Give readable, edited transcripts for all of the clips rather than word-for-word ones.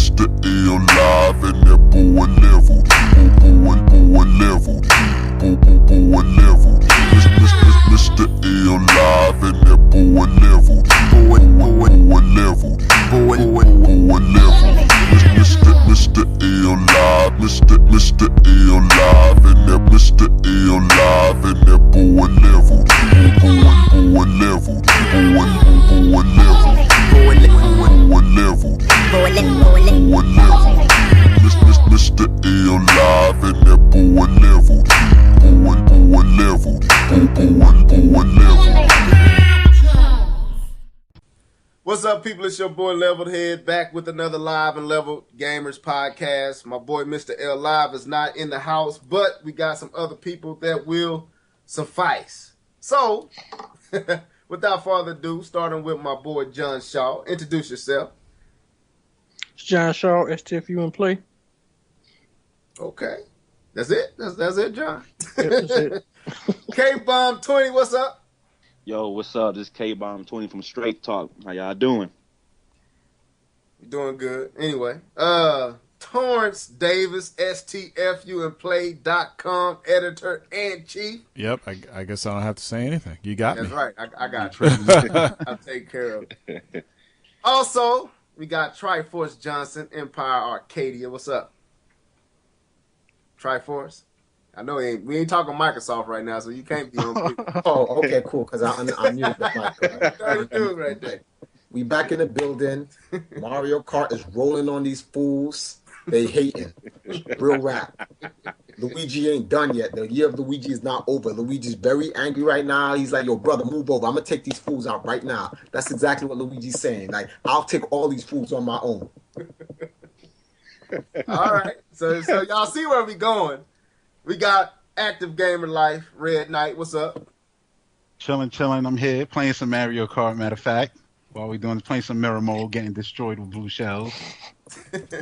Mr. L live and that boy leveled. Boy leveled. Boy leveled. Mr. L live and that boy leveled. Boy leveled. Boy leveled. Mr. L live. Mr. L live and that Mr. L live and that boy leveled. Boy leveled. Boy leveled. Mr. L live and that boy leveled. Boy leveled. Boy leveled. What's up, people? It's your boy LeveledHead back with another Live and Leveled Gamers podcast. My boy Mr. L Live is not in the house, but we got some other people that will suffice. So, without further ado, starting with my boy Jon Shaw. Introduce yourself. It's Jon Shaw, STFU and Play. Okay. That's it? That's it, John? Yep, that's it. K-Bomb 20, what's up? Yo, what's up? This is K-Bomb 20 from Straight Talk. How y'all doing? You're doing good. Anyway, Torrence Davis, STFUandPlay.com, editor-in-chief. Yep, I guess I don't have to say anything. You got That's me. right. I got you. I'll take care of it. Also, we got Triforce Johnson, Empire Arcadia. What's up? Triforce? I know we ain't talking Microsoft right now, so you can't be on. Oh, okay, cool. Because I knew the mic. 32 right there. We back in the building. Mario Kart is rolling on these fools. They hating. Real rap. Luigi ain't done yet. The year of Luigi is not over. Luigi's very angry right now. He's like, yo, brother, move over. I'm going to take these fools out right now. That's exactly what Luigi's saying. Like, I'll take all these fools on my own. All right. So y'all see where we going. We got Active Gamer Life, Red Knight. What's up? Chilling. I'm here playing some Mario Kart. Matter of fact, while we doing playing some mirror mode, getting destroyed with blue shells.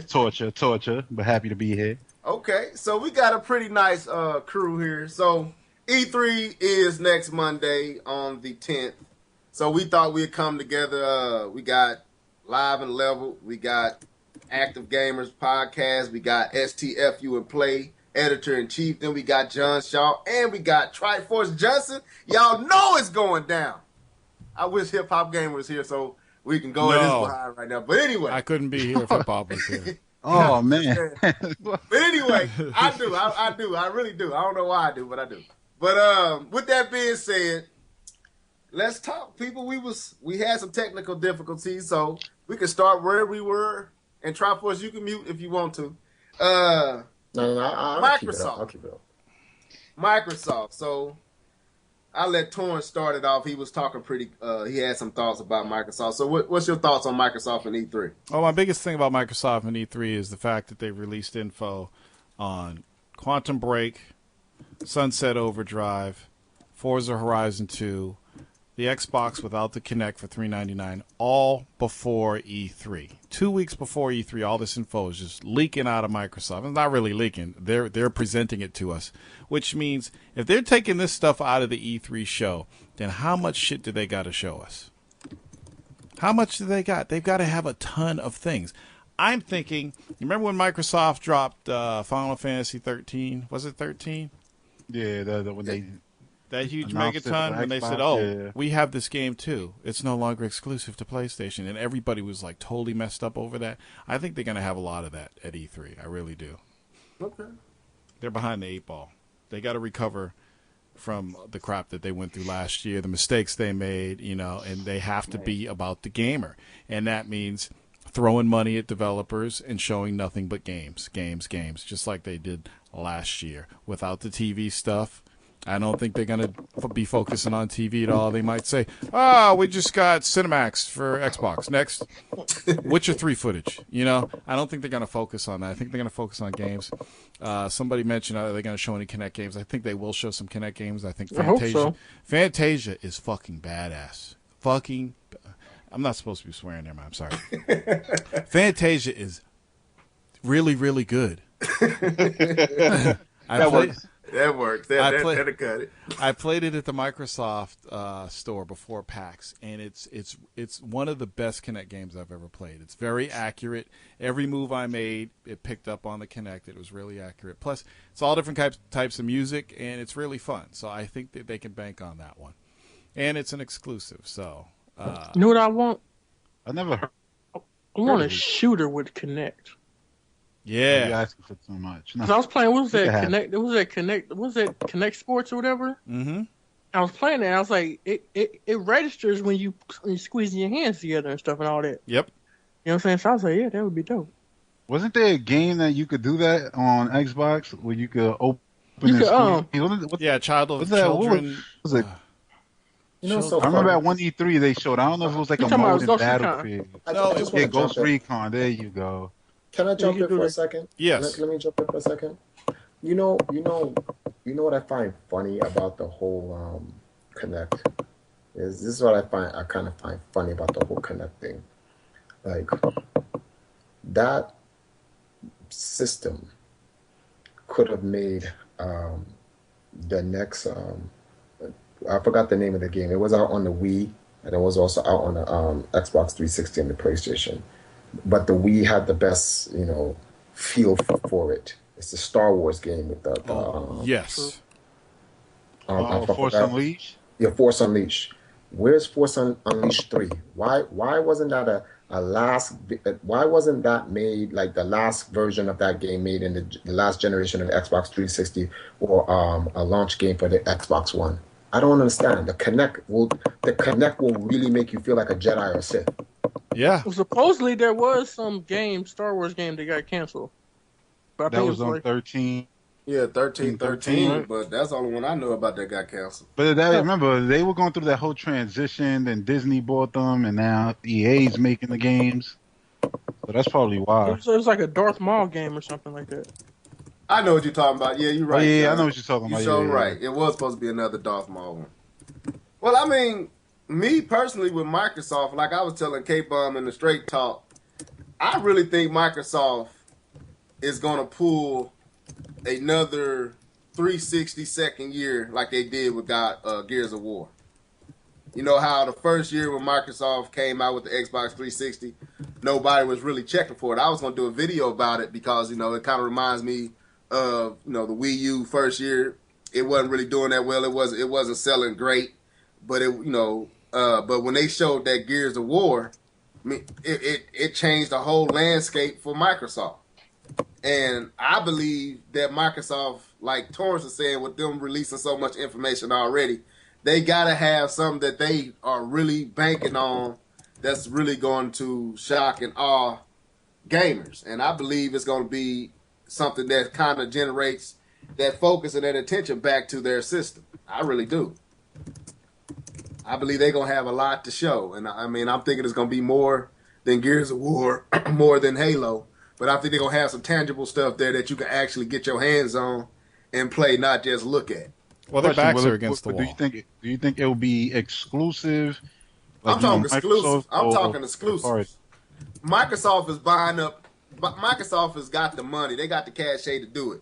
torture. But happy to be here. Okay, so we got a pretty nice crew here. So E3 is next Monday on the 10th. So we thought we'd come together. We got Live and Leveled. We got Active Gamers Podcast. We got STFU and Play, editor-in-chief. Then we got Jon Shaw. And we got Triforce Johnson. Y'all know it's going down. I wish Hip Hop Gamer was here so we can go in this behind right now. But anyway. I couldn't be here if Hip Hop was here. Oh, man. But anyway, I do. I really do. I don't know why I do, but I do. But with that being said, let's talk, people. We had some technical difficulties, so we can start where we were. And Triforce, you can mute if you want to. No, Microsoft. I'll keep it up. Microsoft. So I'll let Torrence start it off. He was talking he had some thoughts about Microsoft. So what's your thoughts on Microsoft and E3? Well, my biggest thing about Microsoft and E3 is the fact that they released info on Quantum Break, Sunset Overdrive, Forza Horizon 2, the Xbox without the Kinect for $399, all before E3. 2 weeks before E3, all this info is just leaking out of Microsoft. It's not really leaking. They're presenting it to us, which means if they're taking this stuff out of the E3 show, then how much shit do they got to show us? How much do they got? They've got to have a ton of things. I'm thinking, you remember when Microsoft dropped Final Fantasy 13? Was it 13? Yeah, when they... That huge announced Megaton, when they Xbox, said, oh, yeah. we have this game too. It's no longer exclusive to PlayStation. And everybody was like totally messed up over that. I think they're going to have a lot of that at E3. I really do. Okay. They're behind the eight ball. They got to recover from the crap that they went through last year, the mistakes they made, and they have to be about the gamer. And that means throwing money at developers and showing nothing but games, just like they did last year. Without the TV stuff, I don't think they're going to be focusing on TV at all. They might say, we just got Cinemax for Xbox. Next, Witcher 3 footage. I don't think they're going to focus on that. I think they're going to focus on games. Somebody mentioned, are they going to show any Kinect games? I think they will show some Kinect games. I think Fantasia, I hope so. Fantasia is fucking badass. I'm not supposed to be swearing there, man. I'm sorry. Fantasia is really, really good. That works. That'll cut it. I played it at the Microsoft store before PAX, and it's one of the best Kinect games I've ever played. It's very accurate. Every move I made, it picked up on the Kinect. It was really accurate. Plus, it's all different types of music, and it's really fun. So I think that they can bank on that one. And it's an exclusive, so... you know what I want? I never heard. I want a shooter with Kinect. Yeah. You're asking for too much. No. Cause I was playing, what was that Kinect Sports or whatever? Mm-hmm. I was playing that. I was like, it registers when you squeeze your hands together and stuff and all that. Yep. You know what I'm saying? So I was like, yeah, that would be dope. Wasn't there a game that you could do that on Xbox where you could open You and could, squeeze? Yeah, Children. What was it? You know, so I remember funny. at 1E3 they showed. I don't know if it was like You a talking about mode in Ghost Battle Recon? Field. I No, just Yeah, want to Ghost jump in. Recon. There you go. Can I jump You in can for do a it. second? Yes. Let me jump in for a second. You know what I find funny about the whole Connect is this is what I kind of find funny about the whole Connect thing. Like that system could have made the next I forgot the name of the game. It was out on the Wii and it was also out on the Xbox 360 and the PlayStation. But the Wii had the best, feel for it. It's the Star Wars game with the Yes. I Force forgot. Unleashed. Yeah, Force Unleashed. Where's Force Unleashed 3? Why wasn't that why wasn't that made like the last version of that game made in the last generation of the Xbox 360 or a launch game for the Xbox One? I don't understand. The Kinect will really make you feel like a Jedi or a Sith. Yeah. Well, supposedly there was some Star Wars game that got canceled. But I That think was it was on like, 13. Yeah, 13, 13, right? but that's the only one I know about that got canceled. But remember, they were going through that whole transition, then Disney bought them, and now EA's making the games. So that's probably why. it was like a Darth Maul game or something like that. I know what you're talking about. Yeah, you're Oh, right. yeah, I John. know what you're talking You about. so Yeah, yeah. right. It was supposed to be another Darth Maul one. Well, I mean, me personally with Microsoft, like I was telling K-Bum in the Straight Talk, I really think Microsoft is going to pull another 360 second year like they did with Gears of War. You know how the first year when Microsoft came out with the Xbox 360, nobody was really checking for it. I was going to do a video about it because, it kind of reminds me of, the Wii U first year. It wasn't really doing that well. It wasn't selling great, but but when they showed that Gears of War, I mean, it changed the whole landscape for Microsoft. And I believe that Microsoft, like Torrence is saying, with them releasing so much information already, they got to have something that they are really banking on that's really going to shock and awe gamers. And I believe it's going to be something that kind of generates that focus and that attention back to their system. I really do. I believe they're going to have a lot to show. And I mean, I'm thinking it's going to be more than Gears of War, more than Halo. But I think they're going to have some tangible stuff there that you can actually get your hands on and play, not just look at. Well, their Question, backs are against the wall. Do you think it will be exclusive? I'm talking exclusive. I'm or talking exclusive. Microsoft is buying up. Microsoft has got the money. They got the cachet to do it.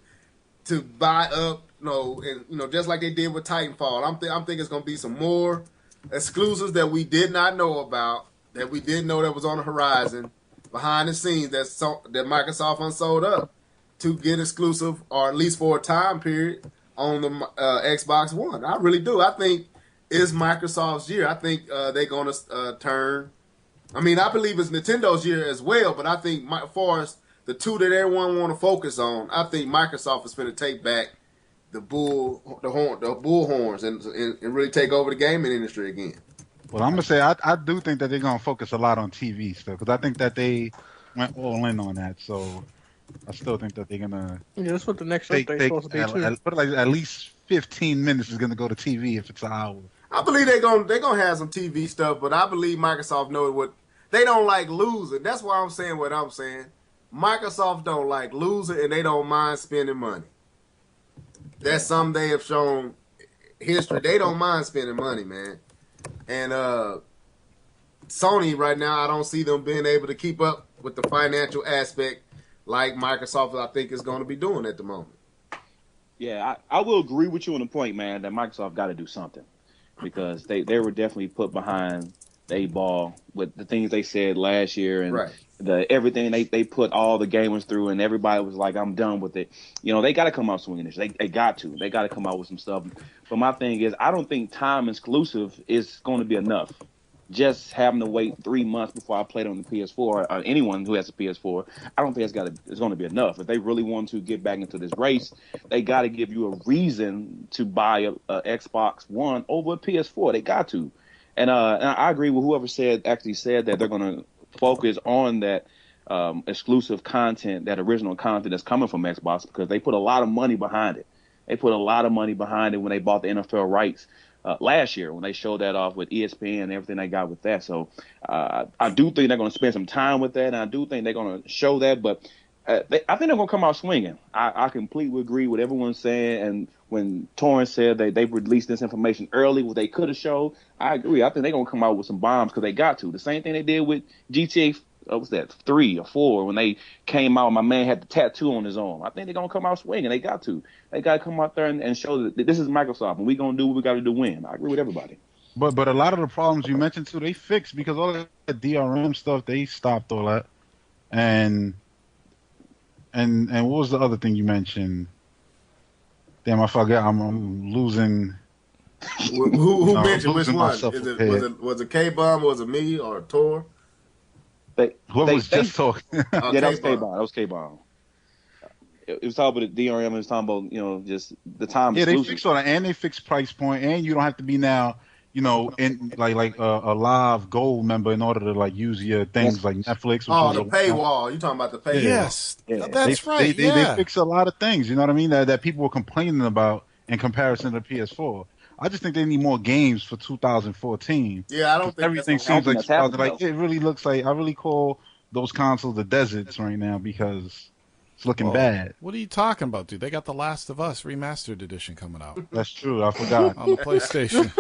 To buy up, and just like they did with Titanfall. I'm thinking it's going to be some more exclusives that we did not know about, that we didn't know that was on the horizon, behind the scenes that Microsoft unsold up to get exclusive, or at least for a time period, on the Xbox One. I really do. I think it's Microsoft's year. I think they're going to turn. I mean, I believe it's Nintendo's year as well, but I think as far as the two that everyone want to focus on, I think Microsoft is going to take back the bull horns and really take over the gaming industry again. Well, I'm gonna say I do think that they're gonna focus a lot on TV stuff because I think that they went all in on that. So I still think that they're gonna. Yeah, that's what the next update's supposed to be too. At least 15 minutes is gonna go to TV if it's an hour. I believe they're gonna have some TV stuff, but I believe Microsoft knows what they don't like losing. That's why I'm saying what I'm saying. Microsoft don't like losing, and they don't mind spending money. That's something they have shown history. They don't mind spending money, man. And Sony right now, I don't see them being able to keep up with the financial aspect like Microsoft, I think, is going to be doing at the moment. Yeah, I will agree with you on the point, man, that Microsoft got to do something because they were definitely put behind the eight ball with the things they said last year and Right. everything they put all the gamers through, and everybody was like, I'm done with it. You know, they got to come out swinging this. They got to. They got to come out with some stuff. But my thing is, I don't think time exclusive is going to be enough. Just having to wait 3 months before I played on the PS4, or anyone who has a PS4, I don't think it's going to be enough. If they really want to get back into this race, they got to give you a reason to buy a Xbox One over a PS4. They got to. And I agree with whoever said that they're going to focus on that exclusive content, that original content that's coming from Xbox, because they put a lot of money behind it. They put a lot of money behind it when they bought the NFL rights last year, when they showed that off with ESPN and everything they got with that. So I do think they're going to spend some time with that, and I do think they're going to show that. But I think they're going to come out swinging. I completely agree with everyone saying. And when Torrence said they released this information early, what they could have showed, I agree. I think they're going to come out with some bombs because they got to. The same thing they did with GTA. What was that, 3 or 4, when they came out, my man had the tattoo on his arm. I think they're going to come out swinging. They got to. They got to come out there and show that this is Microsoft, and we're going to do what we got to do to win. I agree with everybody. But a lot of the problems you mentioned, too, they fixed because all that DRM stuff, they stopped all that. And what was the other thing you mentioned? Damn, I forgot. I'm losing. Who mentioned which losing one? myself Was here. it K-Bomb, or was it me, or Tor? Whoever was just talking. Yeah, that was K-Bomb. K-Bomb. That was K-Bomb. It was talking about the DRM. It was talking about, just the time. Yeah, they exclusive. fixed all that, and they fixed price point, and you don't have to be now, in like a live gold member in order to use your things like Netflix. Oh, the paywall. You talking about the paywall? Yes, Yeah. that's right. They fix a lot of things. You know what I mean? That people were complaining about in comparison to the PS4. I just think they need more games for 2014. Yeah, I don't think Everything that's gonna seems like that's happening, 2000. Like it really looks like I really call those consoles the deserts right now because it's looking bad. What are you talking about, dude? They got The Last of Us Remastered Edition coming out That's true. I forgot. on the PlayStation.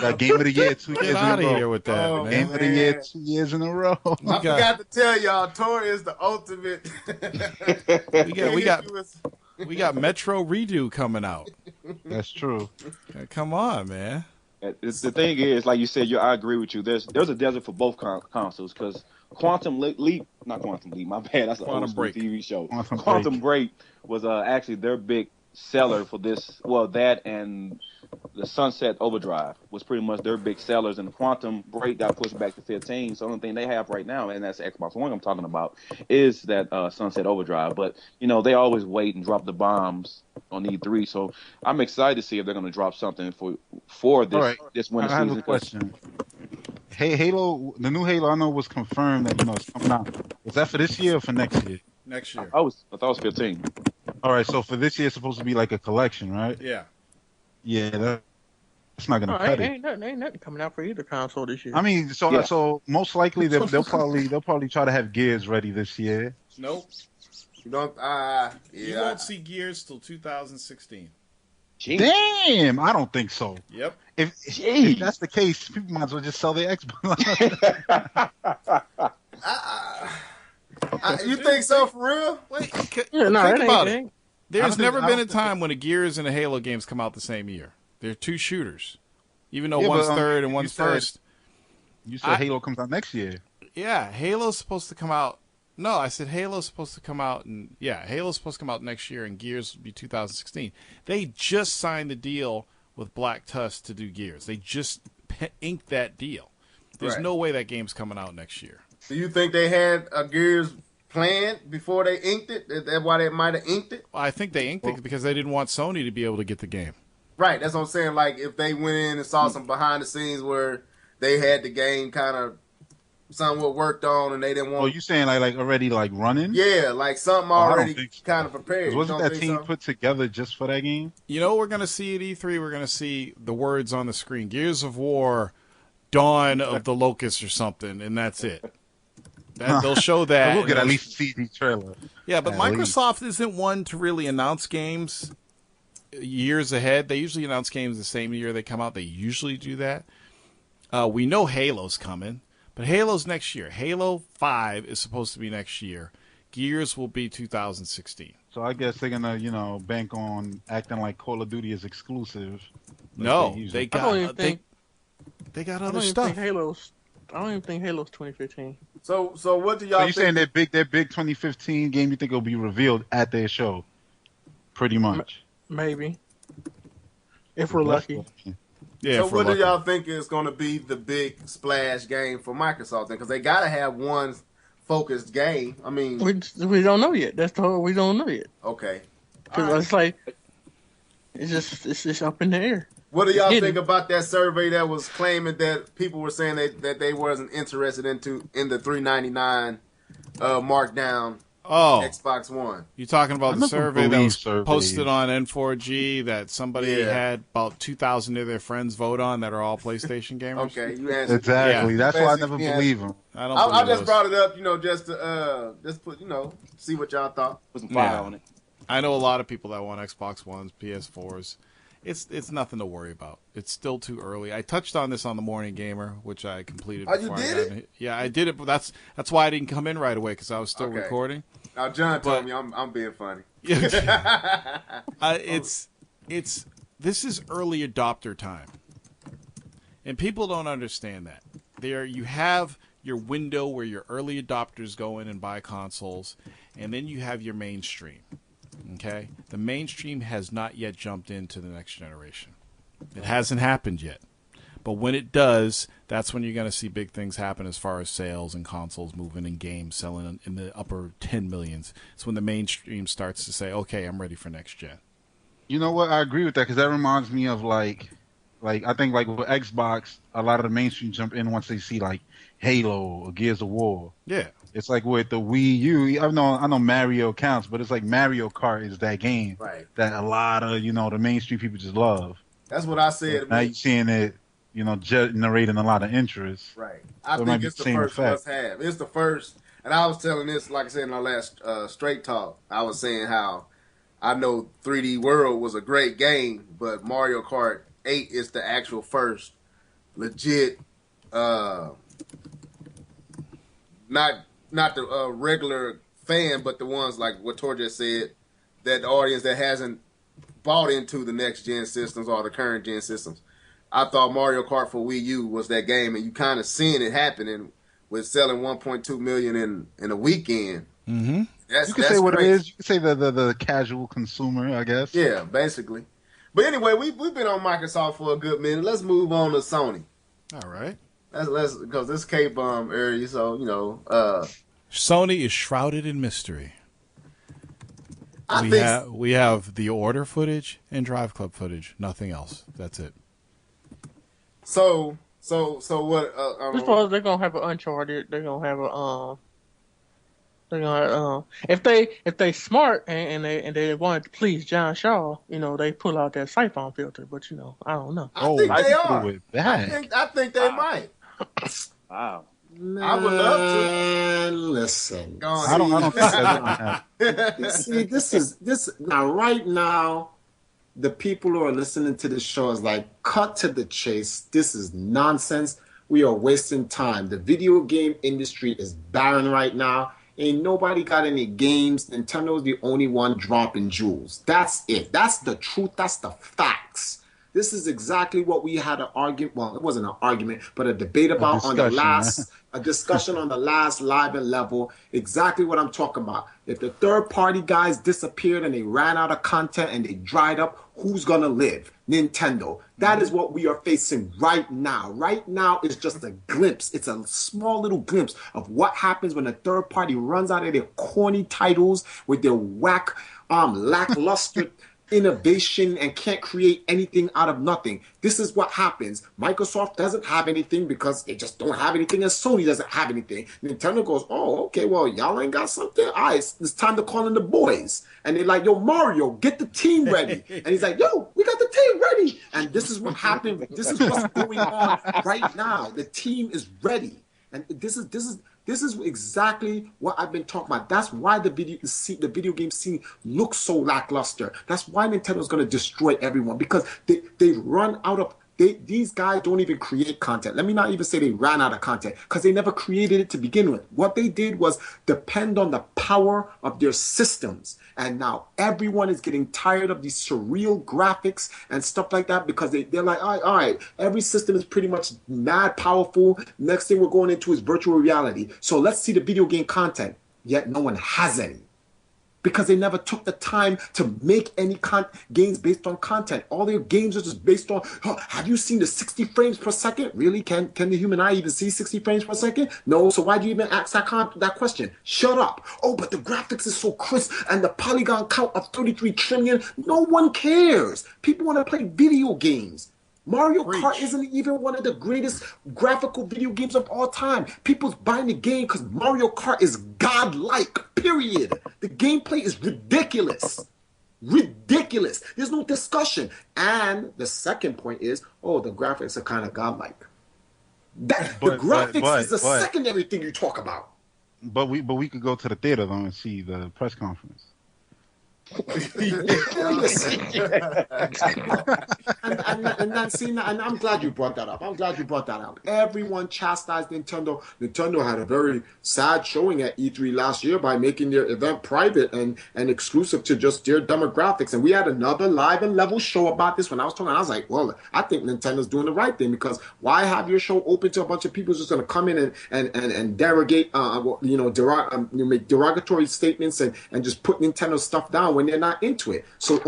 That Game of the Year 2 years Get in out a of row. here with that, Oh, man. Game of the Year 2 years in a row. I forgot to tell y'all, Tor is the ultimate. We got Metro Redo coming out. That's true. Come on, man. The thing is, like you said, I agree with you. There's a desert for both consoles because not Quantum Leap, my bad. That's an Quantum old school Break. TV show. Quantum Break was actually their big seller for this. Well, that and the Sunset Overdrive was pretty much their big sellers, and the Quantum Break got pushed back to 15. So the only thing they have right now, and that's the Xbox One I'm talking about, is that Sunset Overdrive. But they always wait and drop the bombs on E3. So I'm excited to see if they're going to drop something for this All right. this winter I have season. a question. Hey, Halo, the new Halo I know was confirmed that it's coming out. Was that for this year or for next year? Next year. I thought it was 15. All right, so for this year it's supposed to be like a collection, right? Yeah. Yeah, that's not gonna No, cut ain't nothing coming out for either console this year. I mean, so most likely they'll probably try to have Gears ready this year. Nope. You don't. You won't see Gears till 2016. Jeez. Damn, I don't think so. Yep. If that's the case, people might as well just sell their Xbox. You think so for real? Wait, yeah, no, think that about ain't. it. There's I never don't been a think- time when a Gears and a Halo games come out the same year. They're two shooters, even though Yeah, one's but, third and you one's said- first. You said Halo comes out next year. Yeah, Halo's supposed to come out. No, I said Halo's supposed to come out, Halo's supposed to come out next year, and Gears will be 2016. They just signed the deal with Black Tusk to do Gears. They just inked that deal. There's Right. no way that game's coming out next year. Do you think they had a Gears planned before they inked it? Is that why they might have inked it? Well, I think they inked it because they didn't want Sony to be able to get the game. Right, that's what I'm saying. Like, if they went in and saw some behind the scenes where they had the game kind of somewhat worked on and they didn't want... Oh, you saying like already like running? Yeah, like something I don't already think so. kind of prepared. 'Cause You wasn't don't that think team so? put together just for that game? You know what we're going to see at E3? We're going to see the words on the screen. Gears of War, Dawn of the Locusts or something, and that's it. They'll show that. We'll get at least a CD trailer. Yeah, but At Microsoft isn't one to really announce games years ahead. They usually announce games the same year they come out. They usually do that. We know Halo's coming, but Halo's next year. Halo 5 is supposed to be next year. Gears will be 2016. So I guess they're gonna, bank on acting like Call of Duty is exclusive. No, usually- they I don't got even think. they got I other don't even stuff. think Halo's. I don't even think Halo's 2015. So what do So y'all you're think? saying that big 2015 game, you think will be revealed at their show? Pretty much. Maybe. If we're That's lucky. what- Yeah, So if we're what do lucky. y'all think is going to be the big splash game for Microsoft? Because they got to have one focused game. I mean, We don't know yet. That's the whole. We don't know yet. okay. Because All right. it's like it's just up in the air. What do y'all Hidden. think about that survey that was claiming that people were saying that they wasn't interested in the $399 markdown Oh, Xbox One? you talking I about the never survey that believe was surveys. posted on N4G that somebody Yeah. had about 2,000 of their friends vote on that are all PlayStation gamers? Okay, you answered. Exactly. Yeah. That's why I Basically, never yeah. believe them. I don't I believe just those. brought it up, just to just put, see what y'all thought. Put some fire Yeah. on it. I know a lot of people that want Xbox Ones, PS4s. It's nothing to worry about. It's still too early. I touched on this on the Morning Gamer, which I completed. Oh, you before I did got it? in. Yeah, I did it, but that's why I didn't come in right away because I was still Okay. recording. Now John told But- me I'm being funny. This is early adopter time, and people don't understand that. You have your window where your early adopters go in and buy consoles, and then you have your mainstream. Okay, the mainstream has not yet jumped into the next generation. It hasn't happened yet, but when it does, that's when you're going to see big things happen as far as sales and consoles moving and games selling in the upper 10 millions. It's when the mainstream starts to say, "Okay, I'm ready for next gen." You know what? I agree with that because that reminds me of like I think like with Xbox, a lot of the mainstream jump in once they see like Halo or Gears of War. Yeah. It's like with the Wii U. I know Mario counts, but it's like Mario Kart is that game Right. that a lot of the mainstream people just love. That's what I said. Now you're seeing it, generating a lot of interest. Right. I So it might think be it's the the same first effect. must have. It's the first. And I was telling this, like I said in our last Straight Talk, I was saying how I know 3D World was a great game, but Mario Kart 8 is the actual first legit, not the regular fan, but the ones like what Tor just said, that the audience that hasn't bought into the next gen systems or the current gen systems. I thought Mario Kart for Wii U was that game, and you kind of seeing it happening with selling 1.2 million in a weekend. Mm-hmm. That's, You can that's say what crazy. it is. You can say the casual consumer, I guess. Yeah, basically. But anyway, we've been on Microsoft for a good minute. Let's move on to Sony. All right. Let's because this K-bomb area, so Sony is shrouded in mystery. I think We have the order footage and Drive Club footage. Nothing else. That's it. so what? As far as they're gonna have an Uncharted, they're gonna have a they're gonna if they smart and they wanted to please Jon Shaw, they pull out that siphon filter. But I don't know. I think they are. With that. I think they might. Wow. I would love to. Listen. Go on. I don't think that's gonna happen. See, this now. Right now, the people who are listening to the show is like, cut to the chase. This is nonsense. We are wasting time. The video game industry is barren right now. Ain't nobody got any games. Nintendo's the only one dropping jewels. That's it. That's the truth. That's the facts. This is exactly what we had an argument. Well, it wasn't an argument, but a debate about a discussion on the last Live and Level. Exactly what I'm talking about. If the third-party guys disappeared and they ran out of content and they dried up, who's gonna live? Nintendo. That is what we are facing right now. Right now is just a glimpse. It's a small little glimpse of what happens when a third party runs out of their corny titles with their whack, lackluster innovation and can't create anything out of nothing. This is what happens. Microsoft doesn't have anything because they just don't have anything, and Sony doesn't have anything. Nintendo goes, oh, okay, well, y'all ain't got something? All right, it's time to call in the boys. And they're like, yo, Mario, get the team ready. And he's like, yo, we got the team ready. And this is what happened. This is what's going on right now. The team is ready. And this is exactly what I've been talking about. That's why the video game scene looks so lackluster. That's why Nintendo's going to destroy everyone, because they run out of These guys don't even create content. Let me not even say they ran out of content because they never created it to begin with. What they did was depend on the power of their systems. And now everyone is getting tired of these surreal graphics and stuff like that because they're like, all right, every system is pretty much mad powerful. Next thing we're going into is virtual reality. So let's see the video game content. Yet no one has any. Because they never took the time to make any games based on content. All their games are just based on, have you seen the 60 frames per second? Really? Can the human eye even see 60 frames per second? No, so why'd you even ask that question? Shut up. Oh, but the graphics is so crisp and the polygon count of 33 trillion. No one cares. People want to play video games. Mario Kart isn't even one of the greatest graphical video games of all time. People's buying the game because Mario Kart is godlike, period. The gameplay is ridiculous. Ridiculous. There's no discussion. And the second point is, the graphics are kind of godlike. The graphics is the secondary thing you talk about. But we could go to the theater though and see the press conference. and I'm glad you brought that up. Everyone chastised Nintendo. Nintendo had a very sad showing at E3 last year by making their event private and exclusive to just their demographics. And we had another Live and Level show about this. When I was talking, I was like, well, I think Nintendo's doing the right thing because why have your show open to a bunch of people who's just going to come in and derogate, make derogatory statements and just put Nintendo stuff down when they're not into it. So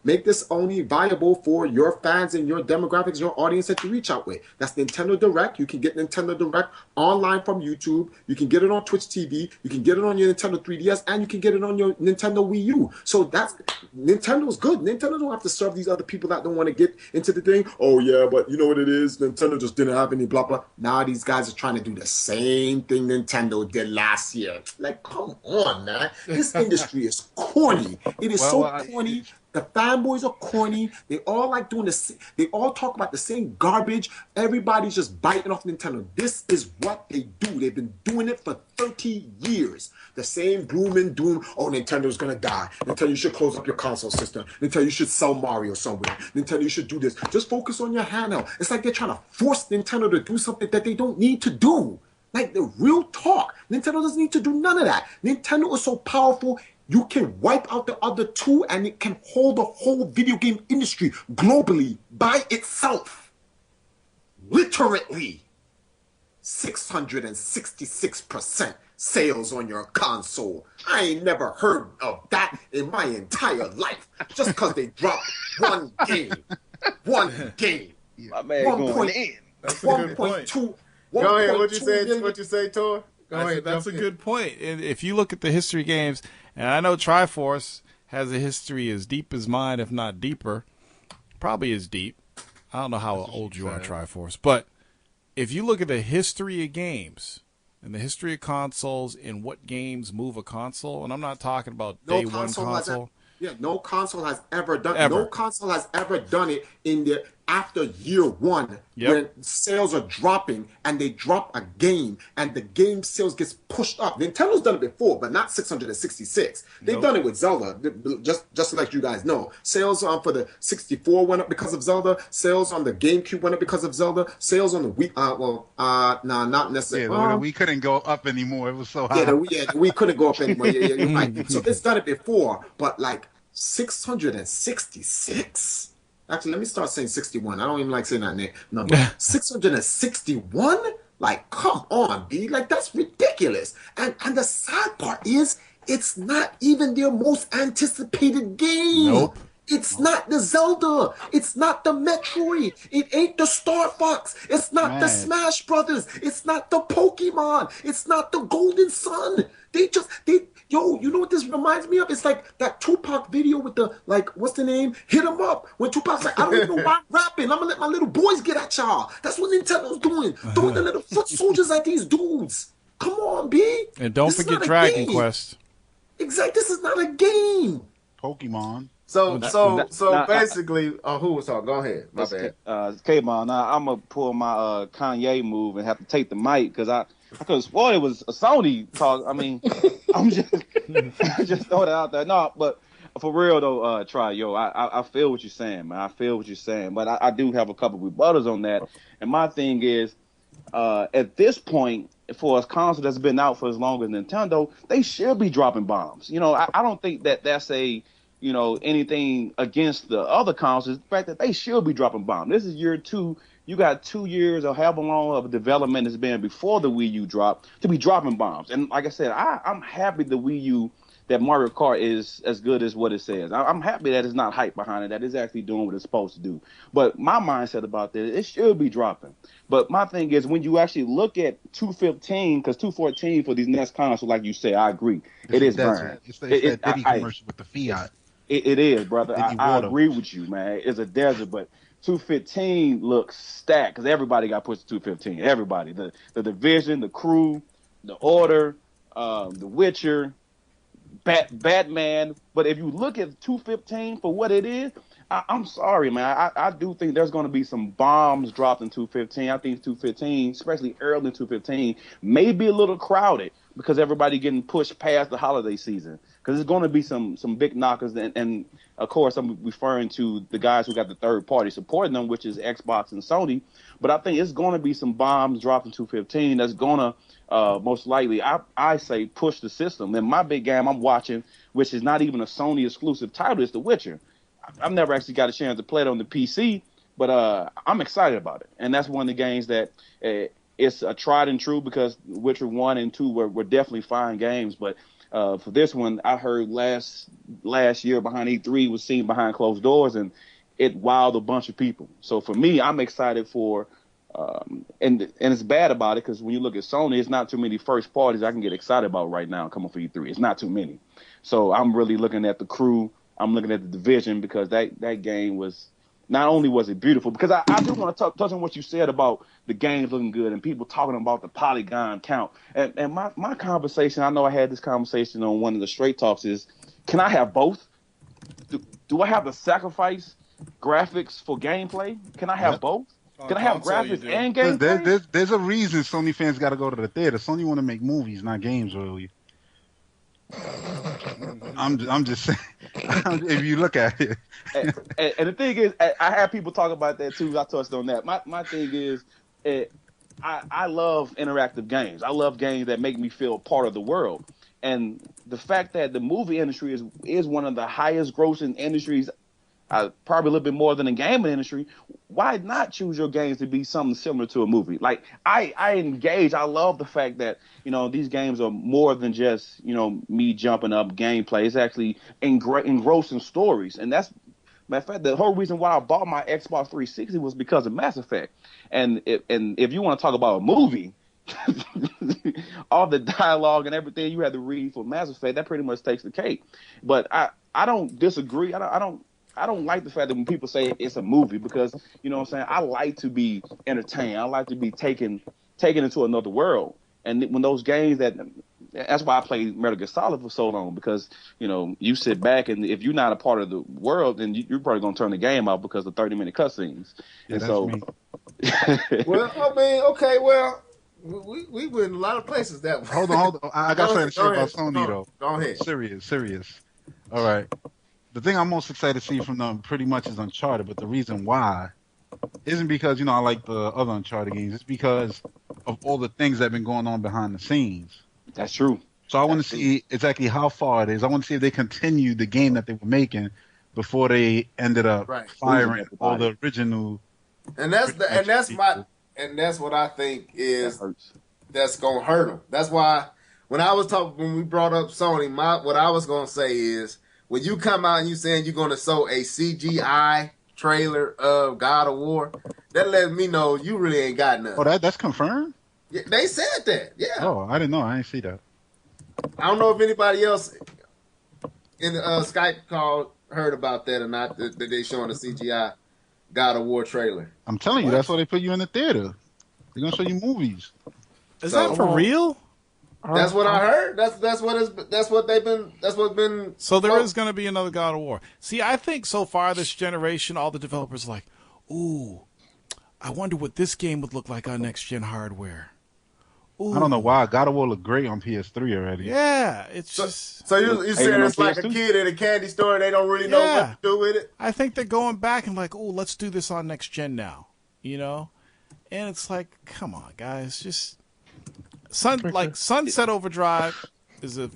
make this only viable for your fans and your demographics, your audience that you reach out with. That's Nintendo Direct. You can get Nintendo Direct online from YouTube. You can get it on Twitch TV. You can get it on your Nintendo 3DS, and you can get it on your Nintendo Wii U. So Nintendo's good. Nintendo don't have to serve these other people that don't want to get into the thing. Oh yeah, but you know what it is? Nintendo just didn't have any blah blah. Now these guys are trying to do the same thing Nintendo did last year. Like, come on, man. This industry is corny. It is corny. The fanboys are corny. They all like doing this. They all talk about the same garbage. Everybody's just biting off Nintendo. This is what they do. They've been doing it for 30 years. The same gloom and doom. Oh, Nintendo's gonna die. Nintendo, you should close up your console system. Nintendo, you should sell Mario somewhere. Nintendo, you should do this. Just focus on your handheld. It's like they're trying to force Nintendo to do something that they don't need to do. Like, the real talk. Nintendo doesn't need to do none of that. Nintendo is so powerful. You can wipe out the other two and it can hold the whole video game industry globally by itself. Literally. 666% sales on your console. I ain't never heard of that in my entire life. Just because they dropped one game. One game. My man going in. That's a good point. Go ahead. What you say, Tor? Go ahead. That's a good point. And if you look at the history games, and I know Triforce has a history as deep as mine, if not deeper, probably as deep. I don't know how old you are, Triforce, but if you look at the history of games and the history of consoles and what games move a console, and I'm not talking about day one console. No console has ever done it. No console has ever done it after year one, when sales are dropping and they drop a game and the game sales gets pushed up. Nintendo's done it before, but not 666. They've done it with Zelda, just to let you guys know. Sales for the 64 went up because of Zelda. Sales on the GameCube went up because of Zelda. Sales on the Wii, not necessarily. Yeah, we couldn't go up anymore. It was so high. We couldn't go up anymore. You're right. So it's done it before, but like 666? Actually, let me start saying 61. I don't even like saying that number. 661? Like, come on, B. Like, that's ridiculous. And the sad part is, it's not even their most anticipated game. Nope. It's not the Zelda. It's not the Metroid. It ain't the Star Fox. It's not the Smash Brothers. It's not the Pokemon. It's not the Golden Sun. You know what this reminds me of? It's like that Tupac video with the, like, what's the name? Hit 'em Up. When Tupac's like, I don't even know why I'm rapping. I'm going to let my little boys get at y'all. That's what Nintendo's doing. Throwing the little foot soldiers at these dudes. Come on, B. And don't forget Dragon Quest. Exactly. This is not a game. Pokemon. So basically, who was talking? Go ahead. My bad. K-Mon, I'm going to pull my Kanye move and have to take the mic because I could have sworn it was a Sony talk. I mean, I'm just throwing it out there. No, but For real though, I feel what you're saying, man. I feel what you're saying, but I do have a couple rebuttals on that. And my thing is, at this point, for a console that's been out for as long as Nintendo, they should be dropping bombs. I don't think that's anything against the other consoles. The fact that they should be dropping bombs. This is year 2. You got 2 years or however long of development has been before the Wii U drop to be dropping bombs. And like I said, I'm happy the Wii U, that Mario Kart is as good as what it says. I'm happy that it's not hype behind it, that it's actually doing what it's supposed to do. But my mindset about this, it should be dropping. But my thing is, when you actually look at 215, because 214 for these next consoles, like you say, I agree. It is burning. It's that Diddy commercial with the Fiat. It is, brother. I agree with you, man. It's a desert, but 215 looks stacked because everybody got pushed to 215. Everybody. The Division, the Crew, the Order, the Witcher, Batman. But if you look at 215 for what it is, I'm sorry, man. I do think there's going to be some bombs dropped in 215. I think 215, especially early in 215, may be a little crowded because everybody getting pushed past the holiday season. Because there's going to be some big knockers, and of course I'm referring to the guys who got the third party supporting them, which is Xbox and Sony. But I think it's going to be some bombs dropped in 215 that's going to most likely, I say, push the system. And my big game I'm watching, which is not even a Sony exclusive title, is The Witcher. I've never actually got a chance to play it on the PC, but I'm excited about it. And that's one of the games that it's a tried and true, because Witcher 1 and 2 were definitely fine games. But for this one, I heard last year behind E3 was seen behind closed doors, and it wowed a bunch of people. So for me, I'm excited for, and it's bad about it because when you look at Sony, it's not too many first parties I can get excited about right now coming for E3. It's not too many. So I'm really looking at the Crew. I'm looking at the Division, because that game was, not only was it beautiful, because I do want to touch on what you said about the games looking good and people talking about the polygon count. And my conversation, I know I had this conversation on one of the Straight Talks, is, can I have both? Do I have to sacrifice graphics for gameplay? Can I have both? Can I have graphics and gameplay? There's a reason Sony fans got to go to the theater. Sony want to make movies, not games, really. I'm just saying, if you look at it. and the thing is, I have people talk about that too. I touched on that. My thing is, I love interactive games. I love games that make me feel part of the world. And the fact that the movie industry is one of the highest grossing industries, probably a little bit more than the gaming industry, why not choose your games to be something similar to a movie? Like, I engage. I love the fact that, these games are more than just, me jumping up gameplay. It's actually engrossing stories. And that's, matter of fact, the whole reason why I bought my Xbox 360 was because of Mass Effect. And if you want to talk about a movie, all the dialogue and everything you had to read for Mass Effect, that pretty much takes the cake. But I don't disagree. I don't like the fact that when people say it's a movie, because, you know what I'm saying, I like to be entertained. I like to be taken into another world. And when those games that's why I played Metal Gear Solid for so long, because, you sit back, and if you're not a part of the world, then you're probably going to turn the game off because of 30-minute cutscenes. Yeah, and that's so, me. Well, I mean, okay, well, we went in a lot of places that way. Hold on. I got something to say about Sony, though. Go ahead. Serious. All right. The thing I'm most excited to see from them pretty much is Uncharted, but the reason why isn't because, I like the other Uncharted games. It's because of all the things that have been going on behind the scenes. That's true. So I want to see exactly how far it is. I want to see if they continue the game that they were making before they ended up firing all the original. And that's what I think is that's gonna hurt them. That's why when we brought up Sony, what I was gonna say is, when you come out and you saying you're gonna show a CGI trailer of God of War, that lets me know you really ain't got nothing. Oh, that's confirmed? Yeah, they said that. Yeah. Oh, I didn't know. I didn't see that. I don't know if anybody else in the Skype call heard about that or not. That they showing a CGI God of War trailer. I'm telling you, that's why they put you in the theater. They're gonna show you movies. Is that for real? That's what I heard. That's what's been. So there is going to be another God of War. See, I think so far this generation, all the developers are like, ooh, I wonder what this game would look like on next gen hardware. I don't know why. God of War looked great on PS3 already. Yeah, it's just. So you saying it's like a PS2? kid in a candy store and they don't really know what to do with it? I think they're going back and like, oh, let's do this on next gen now, you know? And it's like, come on, guys, just Sunset Overdrive is a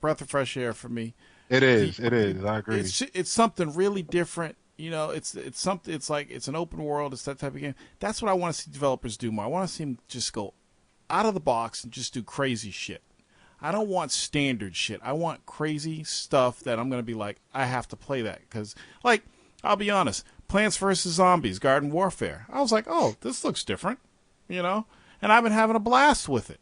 breath of fresh air for me. It is. I agree. It's something really different. You know, it's something. It's like it's an open world. It's that type of game. That's what I want to see developers do more. I want to see them just go out of the box and just do crazy shit. I don't want standard shit. I want crazy stuff that I'm going to be like, I have to play that. Because, like, I'll be honest, Plants vs. Zombies, Garden Warfare. I was like, oh, this looks different, you know? And I've been having a blast with it.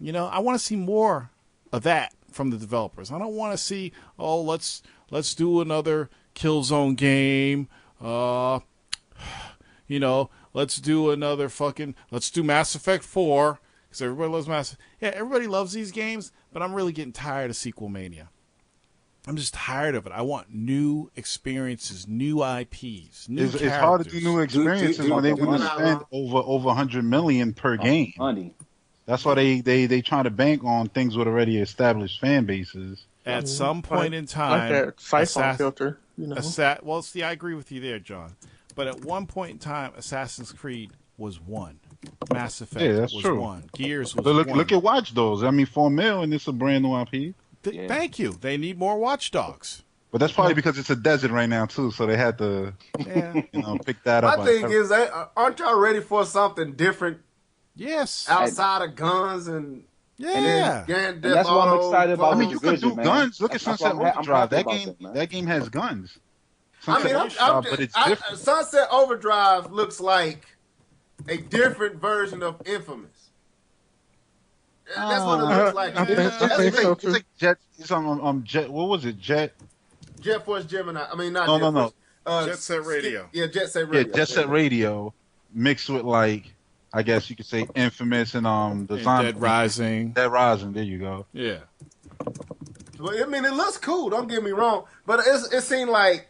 You know, I want to see more of that from the developers. I don't want to see, oh, let's do another Killzone game. You know, let's do Mass Effect 4. Because everybody loves Mass Effect. Yeah, everybody loves these games, but I'm really getting tired of sequel mania. I'm just tired of it. I want new experiences, new IPs, new characters. It's hard to do new experiences when they want to spend over 100 million per game. Money. That's why they try to bank on things with already established fan bases. At some point in time, like that siphon filter, you know. Well, see, I agree with you there, John. But at one point in time, Assassin's Creed was one. Mass Effect was true. one. Gears was But one. look at Watch Dogs. I mean, $4 million, and it's a brand new IP. Thank you. They need more Watch Dogs. But that's probably because it's a desert right now too, so they had to, pick that up. My thing is, aren't y'all ready for something different? Yes. Outside of guns and yeah, and that's why I'm excited about. I mean, you can do man. guns. Look at Sunset Overdrive. That That game has guns. I mean, but it's different. Sunset Overdrive looks like a different version of Infamous. That's what it looks like. I think so too. It's like Jet. Jet. What was it? Jet Force Gemini. I mean, not No, Jet no, no. Force. Jet Set Radio. Jet Set Radio. Yeah, Jet Set Radio mixed with like, I guess you could say Infamous and the zombie. Dead Rising. Dead Rising. There you go. Yeah. Well, I mean, it looks cool. Don't get me wrong, but it seemed like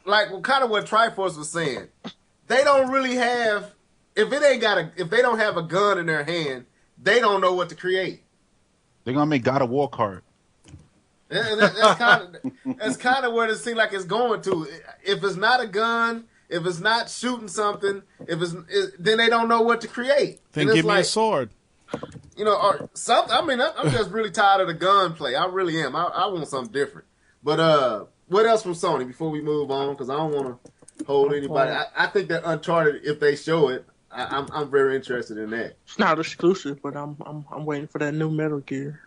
kind of what Triforce was saying. They don't really have if they don't have a gun in their hand, they don't know what to create. They're gonna make God of War card. That's kind of where it seems like it's going to. If it's not a gun, if it's not shooting something, then they don't know what to create. Then give me a sword. You know, or something. I mean, I'm just really tired of the gunplay. I really am. I want something different. But what else from Sony before we move on? Because I don't want to hold anybody. I think that Uncharted, if they show it, I'm very interested in that. It's not exclusive, but I'm waiting for that new Metal Gear.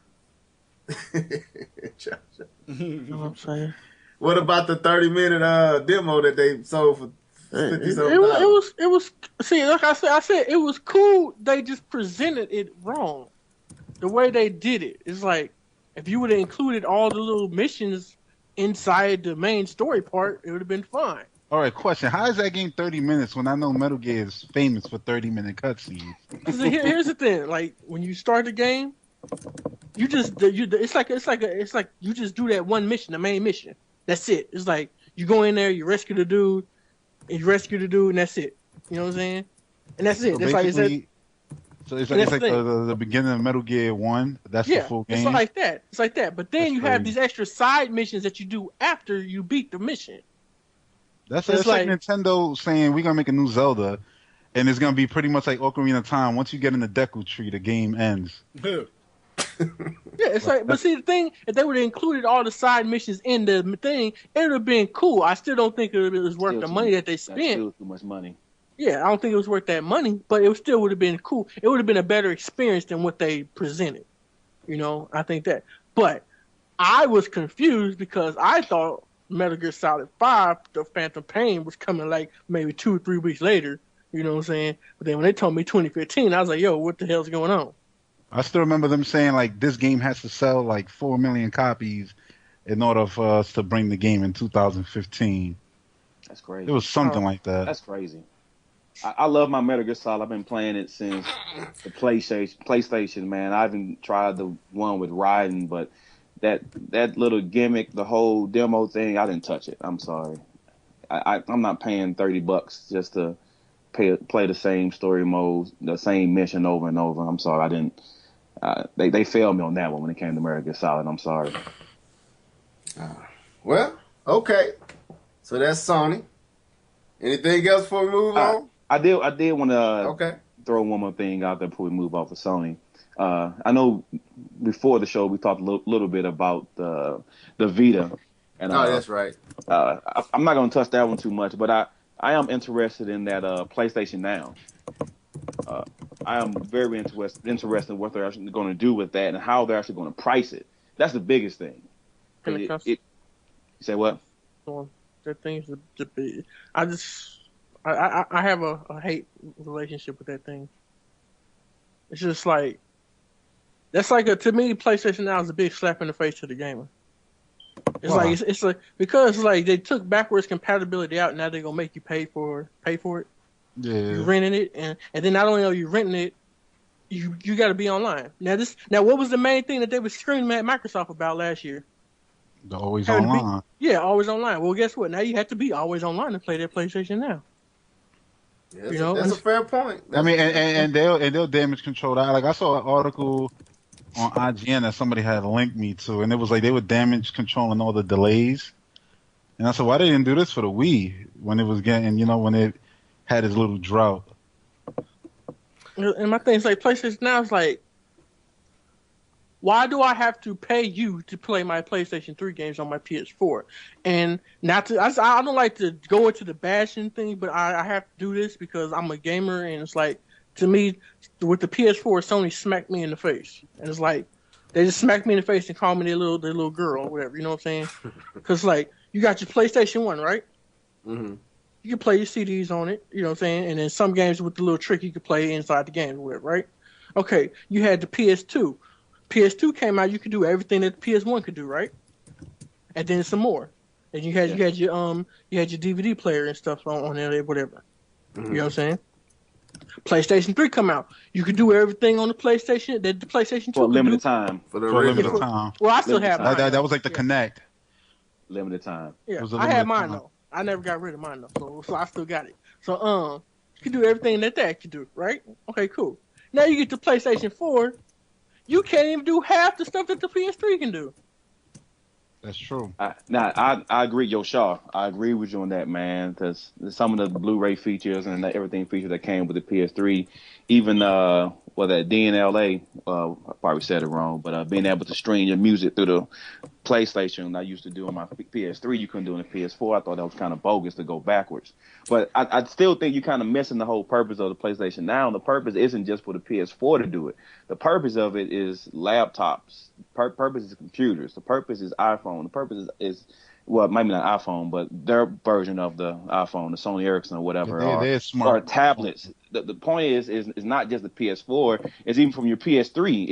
You know what I'm saying? What about the 30-minute demo that they sold for $50? It was. See, like I said, it was cool. They just presented it wrong. The way they did it, it's like if you would have included all the little missions inside the main story part, it would have been fine. All right, question: how is that game 30 minutes when I know Metal Gear is famous for 30-minute cutscenes? Here's the thing: like when you start the game, it's like you just do that one mission, the main mission. That's it. It's like you go in there, you rescue the dude, and that's it. You know what I'm saying? And that's it. So that's like it's like the beginning of Metal Gear 1. That's the full game. It's like that. It's like that. But then you have these extra side missions that you do after you beat the mission. That's like Nintendo saying we're gonna make a new Zelda, and it's gonna be pretty much like Ocarina of Time. Once you get in the Deku Tree, the game ends. Yeah, it's like, but see, the thing, if they would have included all the side missions in the thing, it would have been cool. I still don't think it was worth the money that they spent. Still too much money. Yeah, I don't think it was worth that money, but it still would have been cool. It would have been a better experience than what they presented. You know, I think that. But I was confused because I thought Metal Gear Solid 5, The Phantom Pain, was coming like maybe 2 or 3 weeks later. You know what I'm saying? But then when they told me 2015, I was like, yo, what the hell's going on? I still remember them saying like this game has to sell like 4 million copies in order for us to bring the game in 2015. That's crazy. It was something like that. That's crazy. I love my Metal Gear Solid. I've been playing it since the PlayStation, man. I haven't tried the one with Raiden, but that little gimmick, the whole demo thing, I didn't touch it. I'm sorry. I'm not paying $30 just to play the same story modes, the same mission over and over. I'm sorry, I didn't. They failed me on that one when it came to Metal Gear Solid. I'm sorry. Well, okay. So that's Sony. Anything else before we move on? I did want to throw one more thing out there before we move off of Sony. I know before the show we talked a little bit about the Vita. And, that's right. I'm not going to touch that one too much, but I am interested in that PlayStation Now. I am very interested in what they're actually going to do with that and how they're actually going to price it. That's the biggest thing. You say what? That thing's the big. I have a hate relationship with that thing. It's just like to me, PlayStation Now is a big slap in the face to the gamer. It's like because like they took backwards compatibility out, and now they're gonna make you pay for it. Yeah, you're renting it, and then not only are you renting it, you got to be online. Now what was the main thing that they were screaming at Microsoft about last year? The always online. Always online. Well, guess what? Now you have to be always online to play that PlayStation Now. Yeah, that's a fair point. And they'll damage control that. Like I saw an article on IGN that somebody had linked me to, and it was like they were damage controlling all the delays. And I said, why they didn't do this for the Wii when it was getting, when it had its little drought? And my thing is like PlayStation Now is like, why do I have to pay you to play my PlayStation 3 games on my PS4? And I don't like to go into the bashing thing, but I have to do this because I'm a gamer, and it's like, to me, with the PS4, Sony smacked me in the face. And it's like, they just smacked me in the face and called me their little girl or whatever, you know what I'm saying? Because, like, you got your PlayStation 1, right? Mm-hmm. You can play your CDs on it, you know what I'm saying? And then some games with the little trick you could play inside the game or whatever, right? Okay, you had the PS2. PS2 came out, you could do everything that the PS1 could do, right? And then some more. And you had your DVD player and stuff on there, whatever. Mm-hmm. You know what I'm saying? PlayStation 3 come out. You could do everything on the PlayStation that the PlayStation 2 for a limited time. For a limited time. Well, I still have mine. That was like the Kinect. Limited time. Yeah, I had mine though. I never got rid of mine though, so I still got it. So you can do everything that can do, right? Okay, cool. Now you get to PlayStation 4, you can't even do half the stuff that the PS3 can do. That's true. I agree, Jon Shaw. I agree with you on that, man. Because some of the Blu-ray features and everything feature that came with the PS3, even that DNLA, I probably said it wrong, but being able to stream your music through the PlayStation, I used to do on my PS3, you couldn't do on the PS4. I thought that was kind of bogus to go backwards. But I still think you're kind of missing the whole purpose of the PlayStation Now. And the purpose isn't just for the PS4 to do it. The purpose of it is laptops. Purpose is computers. The purpose is iPhone. The purpose is well, maybe not iPhone, but their version of the iPhone, the Sony Ericsson or whatever, they're smart. or tablets. The point is not just the PS4. It's even from your PS3.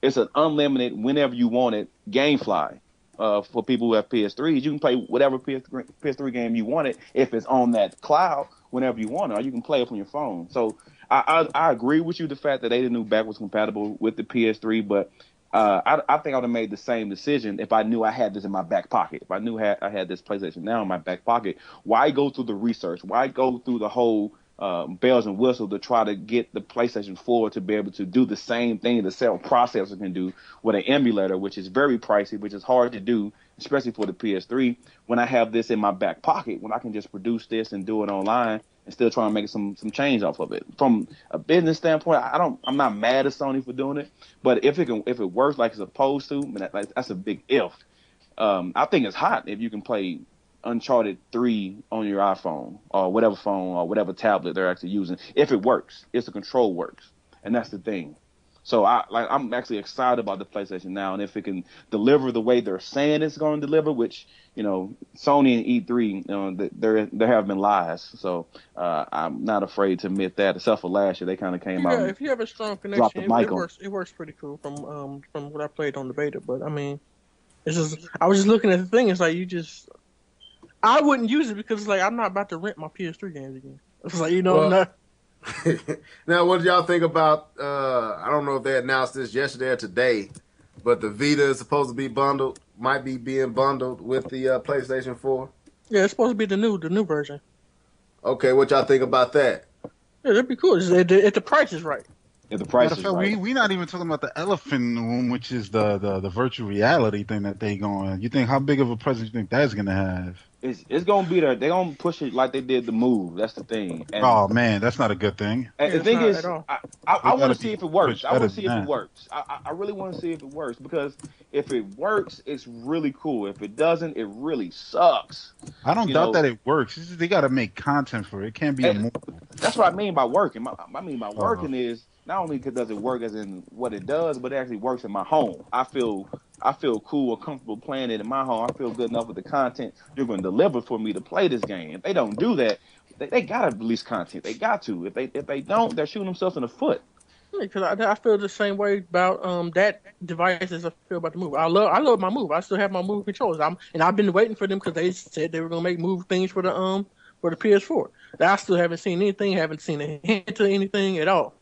It's an unlimited, whenever you want it, GameFly. For people who have PS3s, you can play whatever PS3 game you want it if it's on that cloud whenever you want it, or you can play it from your phone. So I agree with you, the fact that they didn't do backwards compatible with the PS3, but I think I would have made the same decision if I knew I had this in my back pocket. If I knew I had this PlayStation Now in my back pocket, why go through the research? Why go through the whole bells and whistles to try to get the PlayStation 4 to be able to do the same thing the cell processor can do with an emulator, which is very pricey, which is hard to do, especially for the PS3, when I have this in my back pocket, when I can just produce this and do it online and still try and make some change off of it. From a business standpoint, I'm not mad at Sony for doing it, but if it works like it's supposed to, that's a big if. I think it's hot if you can play Uncharted 3 on your iPhone or whatever phone or whatever tablet they're actually using. If it works, if the control works, and that's the thing. So I'm actually excited about the PlayStation Now, and if it can deliver the way they're saying it's going to deliver, which Sony and E3, there have been lies. So I'm not afraid to admit that. Except for last year, they kind of came out. If you have a strong connection, it works pretty cool from what I played on the beta. But I mean, it's just I was just looking at the thing. It's like I wouldn't use it because it's like I'm not about to rent my PS3 games again. It's like Now, what do y'all think about? I don't know if they announced this yesterday or today, but the Vita is supposed to be bundled. Might be being bundled with the PlayStation 4. Yeah, it's supposed to be the new version. Okay, what y'all think about that? Yeah, that'd be cool. If the price is right. If the price Matter of is fact, right. we not even talking about the elephant in the room, which is the virtual reality thing that they going. You think how big of a presence you think that's gonna have? It's gonna be there. They're gonna push it like they did the move. That's the thing. Oh man, that's not a good thing. And Yeah, the it's thing not at is, all. They I want gotta to see be if it works. pushed I better want to see than if it that. works. I really want to see if it works because if it works, it's really cool. If it doesn't, it really sucks. I don't You doubt know, that it works. It's just they gotta make content for it. It can't be a and movie. that's what I mean by working. I mean by Uh, working is not only does it work as in what it does, but it actually works in my home. I feel cool or comfortable playing it in my home. I feel good enough with the content you're going to deliver for me to play this game. If they don't do that, they got to release content. They got to. If they don't, they're shooting themselves in the foot. Because I feel the same way about that device as I feel about the move. I love my move. I still have my move controllers. I've been waiting for them because they said they were gonna make move things for the PS4. I still haven't seen anything. Haven't seen a hint to anything at all.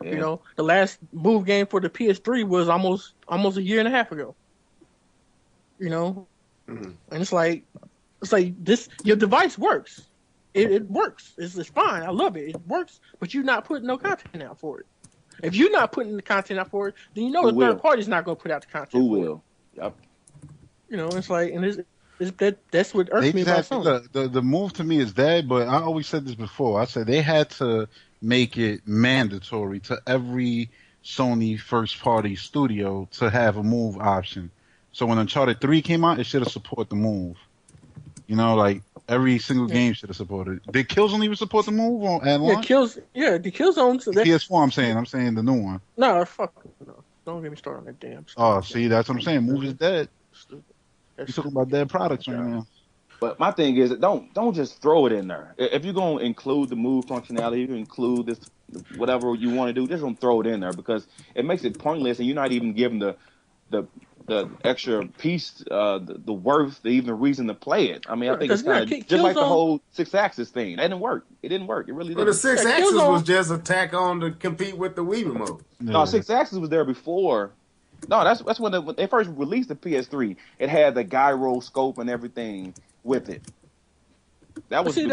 Yeah. You know, the last move game for the PS3 was almost a year and a half ago. You know, and it's like this. Your device works. It works. It's fine. I love it. It works. But you're not putting no content out for it. If you're not putting the content out for it, then you know Who the will? third party's not going to put out the content. Who for it. will? Yep. You know, it's like, and that's what irks they me just about had Sony. the move to me is dead. But I always said this before. I said they had to make it mandatory to every Sony first party studio to have a move option. So when Uncharted 3 came out, it should have supported the move. You know, like every single game should have supported. Did Killzone even support the move on at launch? The Killzone. So PS4, I'm saying the new one. no, fuck no. Don't get me started on that damn stuff. Oh, see, that's what I'm saying. Move is dead. Stupid. You're That's talking about dead products right now. But my thing is, don't just throw it in there. If you're gonna include the move functionality, you can include this whatever you want to do. Just don't throw it in there because it makes it pointless, and you're not even giving the extra piece, the worth, the even reason to play it. I mean, I think it's kind of just like the whole 6-axis thing. That didn't work. It didn't work. It really Well, didn't. the 6-axis was just a tack on to compete with the Wii remote. No, 6-axis was there before. No, that's when they first released the PS3. It had the gyro scope and everything with it. That was with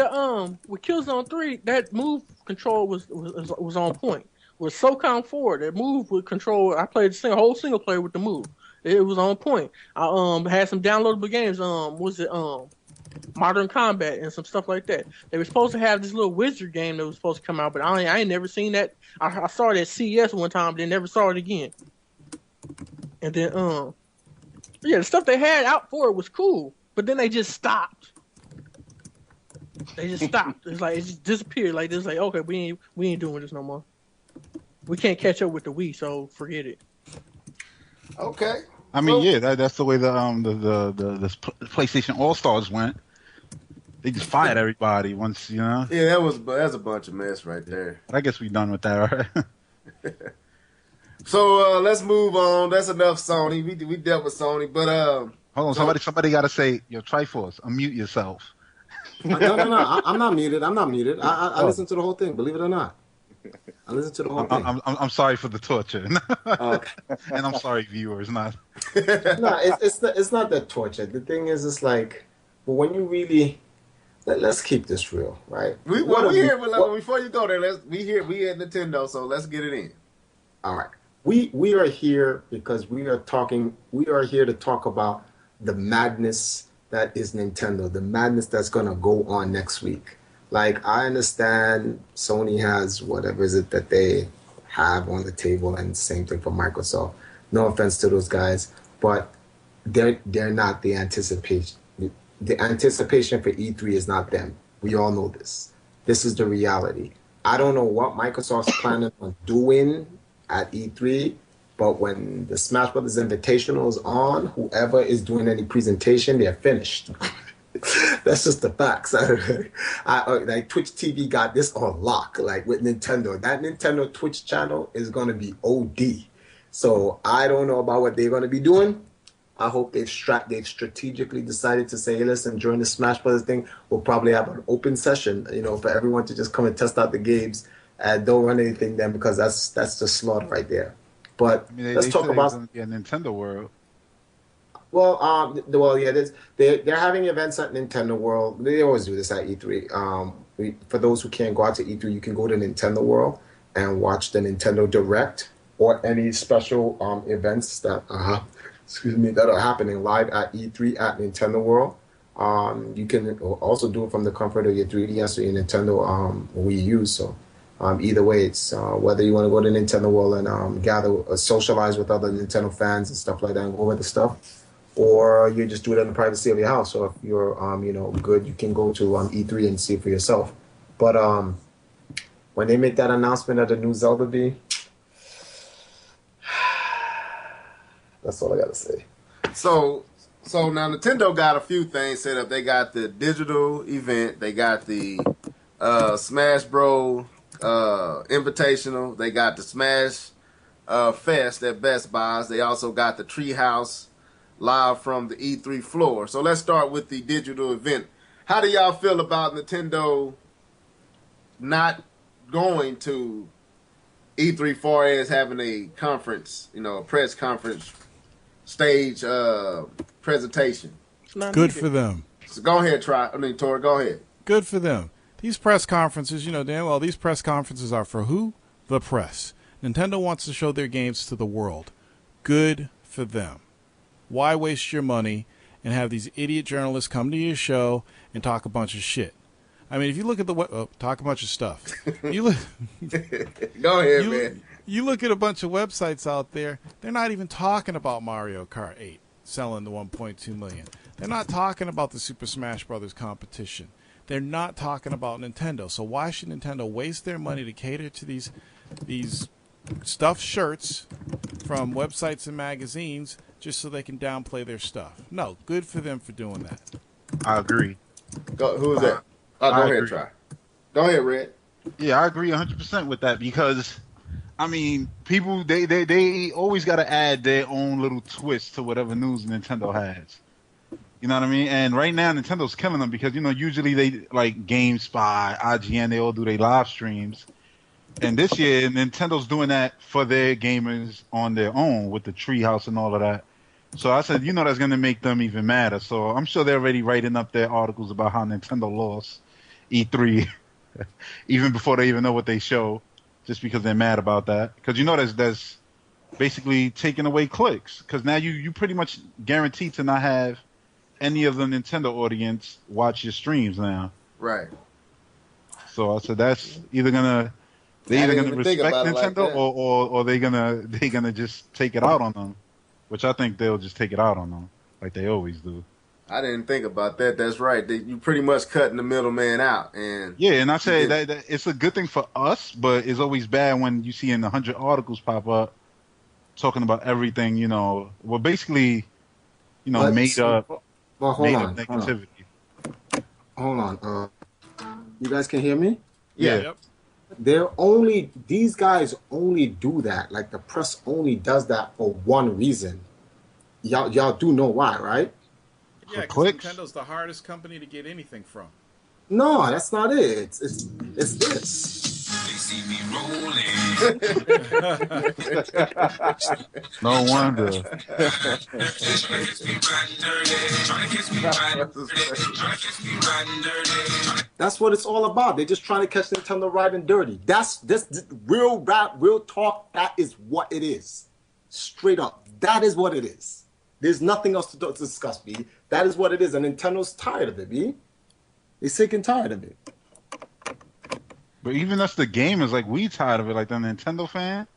Killzone 3, that move control was on point. With SOCOM 4, that move with control, I played the whole single player with the move. It was on point. I had some downloadable games. Modern Combat and some stuff like that. They were supposed to have this little wizard game that was supposed to come out, but I ain't never seen that. I saw it at CES one time, but then never saw it again. And then the stuff they had out for it was cool, but then they just stopped. They just stopped. It's like it just disappeared. Like it's like, okay, we ain't doing this no more. We can't catch up with the Wii, so forget it. Okay. I mean, that's the way the PlayStation All Stars went. They just fired everybody once, you know. Yeah, that's a bunch of mess right there. But I guess we're done with that, all right? So let's move on. That's enough Sony. We dealt with Sony, but Hold on, somebody got to say, yo, Triforce, unmute yourself. No. I'm not muted. I listened to the whole thing. Believe it or not, I listened to the whole thing. I'm sorry for the torture, Okay. and I'm sorry, viewers. Not. No, it's not that torture. The thing is, it's like, but when you really let's keep this real, right? Before you go there, we at Nintendo, so let's get it in. All right. We are here because we are here to talk about the madness that is Nintendo, the madness that's going to go on next week. Like, I understand Sony has whatever is it that they have on the table, and same thing for Microsoft. No offense to those guys, but they're not the anticipation. The anticipation for E3 is not them. We all know this. This is the reality. I don't know what Microsoft's planning on doing at E3, but when the Smash Brothers Invitational is on, whoever is doing any presentation, they're finished. That's just the facts. Like Twitch TV got this on lock. Like with Nintendo, that Nintendo Twitch channel is going to be OD. So I don't know about what they're going to be doing. I hope they've strategically decided to say, hey, listen, during the Smash Brothers thing, we'll probably have an open session, for everyone to just come and test out the games. Don't run anything then, because that's just slaughter right there. But let's talk about Nintendo World. Well, yeah, they're having events at Nintendo World. They always do this at E3. for those who can't go out to E3, you can go to Nintendo World and watch the Nintendo Direct or any special events that that are happening live at E3 at Nintendo World. You can also do it from the comfort of your 3DS or your Nintendo Wii U. So either way, it's whether you want to go to Nintendo World and gather, socialize with other Nintendo fans and stuff like that, and go over the stuff, or you just do it in the privacy of your house. So if you're good, you can go to E3 and see it for yourself. But when they make that announcement of the new Zelda B, that's all I gotta say. So now Nintendo got a few things set up. They got the digital event. They got the Smash Bros. Invitational. They got the Smash Fest at Best Buys. They also got the Treehouse live from the E3 floor. So let's start with the digital event. How do y'all feel about Nintendo not going to E3 far as having a conference, a press conference stage presentation? Good for them. So go ahead, Tori, go ahead. Good for them. These press conferences, damn well, these press conferences are for who? The press. Nintendo wants to show their games to the world. Good for them. Why waste your money and have these idiot journalists come to your show and talk a bunch of shit? I mean, if you look at talk a bunch of stuff. You look, go ahead, man. You look at a bunch of websites out there, they're not even talking about Mario Kart 8 selling the 1.2 million. They're not talking about the Super Smash Brothers competition. They're not talking about Nintendo. So why should Nintendo waste their money to cater to these stuffed shirts from websites and magazines just so they can downplay their stuff? No, good for them for doing that. I agree. Who's that? Go ahead, try. Go ahead, Red. Yeah, I agree 100% with that because, I mean, people, they always got to add their own little twist to whatever news Nintendo has. You know what I mean? And right now, Nintendo's killing them because, usually they, like GameSpot, IGN, they all do their live streams. And this year, Nintendo's doing that for their gamers on their own with the Treehouse and all of that. So I said, that's going to make them even madder. So I'm sure they're already writing up their articles about how Nintendo lost E3 even before they even know what they show, just because they're mad about that. Because that's basically taking away clicks. Because now you pretty much guaranteed to not have any of the Nintendo audience watch your streams now. Right. So I said that's either gonna respect Nintendo like or they're gonna just take it out on them, which I think they'll just take it out on them like they always do. I didn't think about that. That's right. You pretty much cutting the middleman out, and and I say that it's a good thing for us, but it's always bad when you see 100 articles pop up talking about everything. Well, basically, made up. Well, hold on. Negativity. Hold on. You guys can hear me? Yeah. Yep. These guys only do that. Like the press only does that for one reason. Y'all do know why, right? Yeah, because Nintendo's the hardest company to get anything from. No, that's not it. It's this. They see me rolling. No wonder. That's what it's all about. They're just trying to catch Nintendo riding dirty. That's real rap, real talk. That is what it is. Straight up. That is what it is. There's nothing else to discuss, B. That is what it is. And Nintendo's tired of it, B. They're sick and tired of it. But even us, the gamers, like, we tired of it. Like, the Nintendo fan,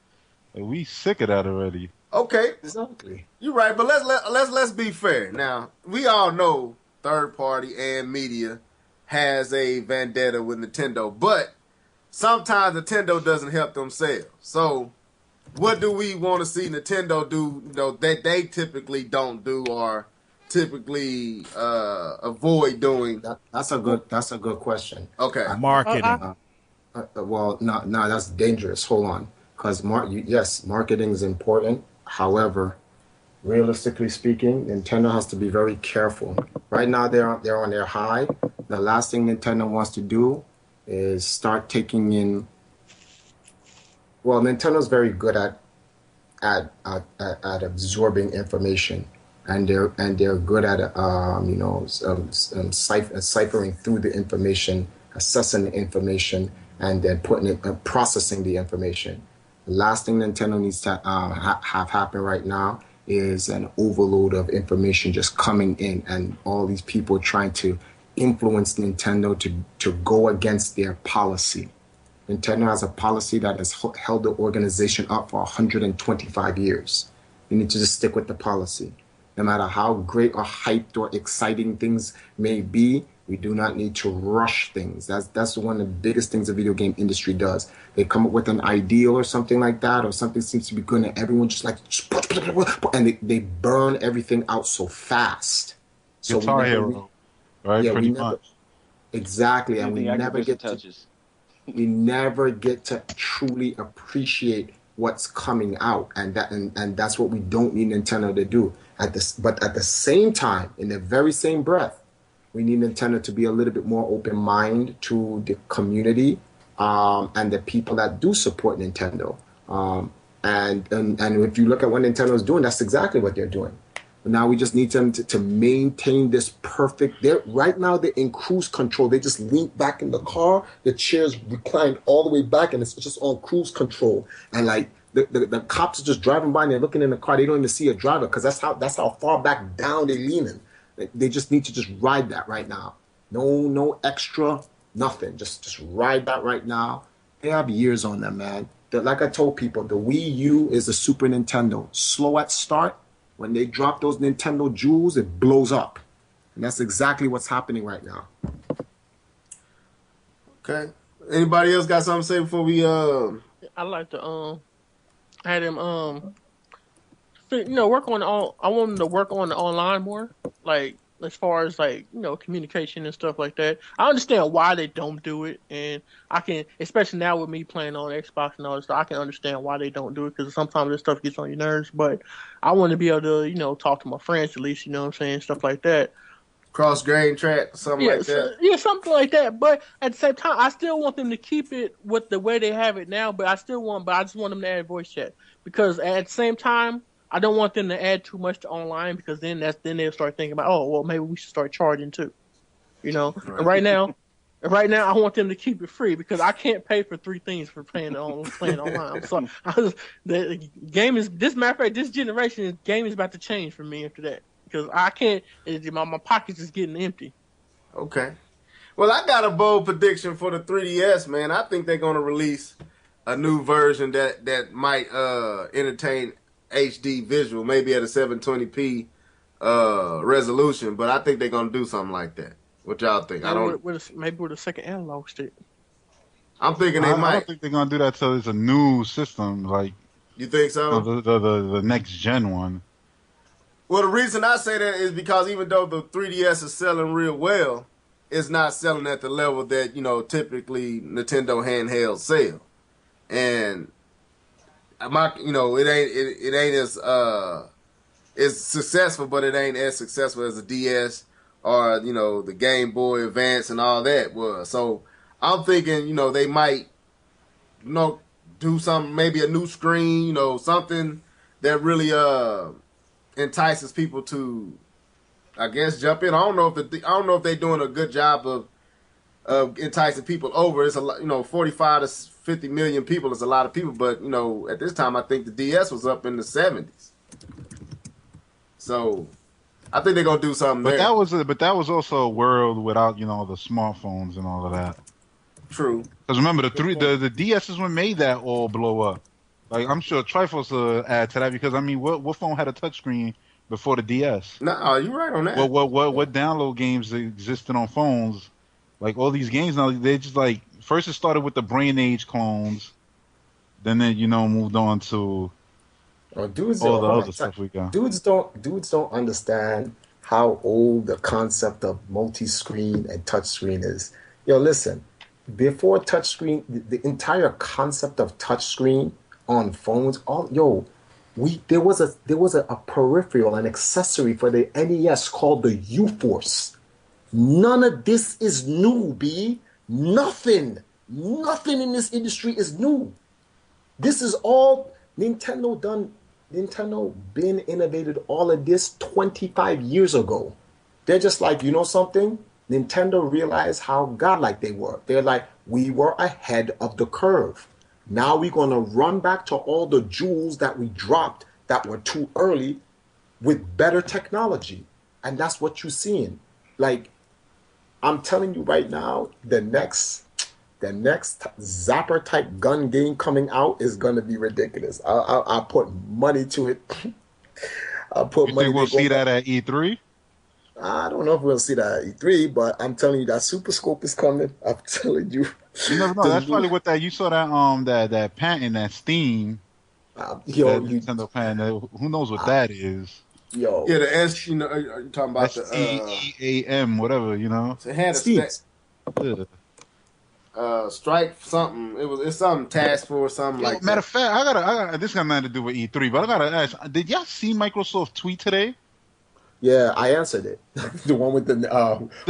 like, we sick of that already. Okay, exactly. You're right, but let's be fair. Now, we all know third party and media has a vendetta with Nintendo, but sometimes Nintendo doesn't help themselves. So, what do we want to see Nintendo do? That they typically don't do or typically avoid doing. That's a good question. Okay, marketing. Well, no, that's dangerous. Hold on, because yes, marketing is important. However, realistically speaking, Nintendo has to be very careful. Right now, they're on their high. The last thing Nintendo wants to do is start taking in. Well, Nintendo's very good at absorbing information, and they're good at ciphering through the information assessing the information, and then putting it, processing the information. The last thing Nintendo needs to have happen right now is an overload of information just coming in, and all these people trying to influence Nintendo to go against their policy. Nintendo has a policy that has held the organization up for 125 years. You need to just stick with the policy. No matter how great or hyped or exciting things may be, we do not need to rush things. That's one of the biggest things the video game industry does. They come up with an ideal or something like that, or something seems to be good, and everyone just like, and they burn everything out so fast. So Guitar Hero, right? Yeah, Pretty much. Exactly, and we never get touches. We never get to truly appreciate what's coming out, and that's what we don't need Nintendo to do. But at the same time, in the very same breath, we need Nintendo to be a little bit more open-minded to the community and the people that do support Nintendo. And if you look at what Nintendo is doing, that's exactly what they're doing. But now we just need them to maintain this perfect. Right now they're in cruise control. They just lean back in the car. The chairs reclined all the way back, and it's just on cruise control. And like the cops are just driving by and they're looking in the car. They don't even see a driver because that's how far back down they're leaning. They just need to just ride that right now. No extra, nothing. Just ride that right now. They have years on them, man. Like I told people, the Wii U is a Super Nintendo. Slow at start. When they drop those Nintendo jewels, it blows up. And that's exactly what's happening right now. Okay. Anybody else got something to say before we I like to had him work on I want him to work on the online more, like as far as like communication and stuff like that. I understand why they don't do it, and I can, especially now with me playing on Xbox and all this stuff, I can understand why they don't do it because sometimes this stuff gets on your nerves. But I want to be able to talk to my friends at least, what I'm saying, stuff like that. Cross grain track, something like that. Yeah, something like that. But at the same time, I still want them to keep it with the way they have it now. But I just want them to add voice chat, because at the same time, I don't want them to add too much to online, because then they'll start thinking about, oh, well, maybe we should start charging too. Right. And right now, I want them to keep it free, because I can't pay for 3 things for playing online. So the game is, this matter of fact, this generation game is about to change for me after that, because I can't. My pockets is getting empty. Okay. Well, I got a bold prediction for the 3DS, man. I think they're gonna release a new version that might entertain HD visual, maybe at a 720p resolution, but I think they're gonna do something like that. What y'all think? Maybe with a second analog stick. I'm thinking they might. I don't think they're gonna do that till it's a new system, like. You think so? The next gen one. Well, the reason I say that is because even though the 3DS is selling real well, it's not selling at the level that typically Nintendo handhelds sell, and it ain't as it's successful, but it ain't as successful as the DS or the Game Boy Advance and all that was. So I'm thinking they might do something, maybe a new screen, something that really entices people to, I guess, jump in. I don't know if they're doing a good job of enticing people over. It's a lot, 45 to 50 million people is a lot of people, but at this time I think the DS was up in the 70s. So I think they're gonna do something there. But that was also a world without the smartphones and all of that. True. Because remember the DS is what made that all blow up. Like, I'm sure Triforce will add to that, because what phone had a touchscreen before the DS? No, you're right on that. What download games existed on phones? Like, all these games now, they just like, first it started with the Brain Age clones, then they moved on to all the other stuff we got. Dudes don't understand how old the concept of multi-screen and touchscreen is. Listen, before touchscreen, the entire concept of touchscreen on phones, there was a peripheral, an accessory for the NES called the U-Force. None of this is new, B. Nothing in this industry is new. This is all Nintendo done. Nintendo been innovated all of this 25 years ago. They're just like, something? Nintendo realized how godlike they were. They're like, we were ahead of the curve. Now we're going to run back to all the jewels that we dropped that were too early with better technology. And that's what you're seeing. Like, I'm telling you right now, the next Zapper type gun game coming out is going to be ridiculous. I'll put money to it. I'll put You money. think we'll see that at E3? I don't know if we'll see that at E3, but I'm telling you that Super Scope is coming. I'm telling you. You never know. That's probably what that you saw that patent, that Steam, that Nintendo patent. Who knows what that is? Yo, yeah, the S. You know, are you talking about the STEAM, whatever, you know? It had a strike something. It's something task force something like matter that. of fact, I gotta. This got nothing to do with E3, but I gotta ask: did y'all see Microsoft tweet today? Yeah, I answered it. The one with the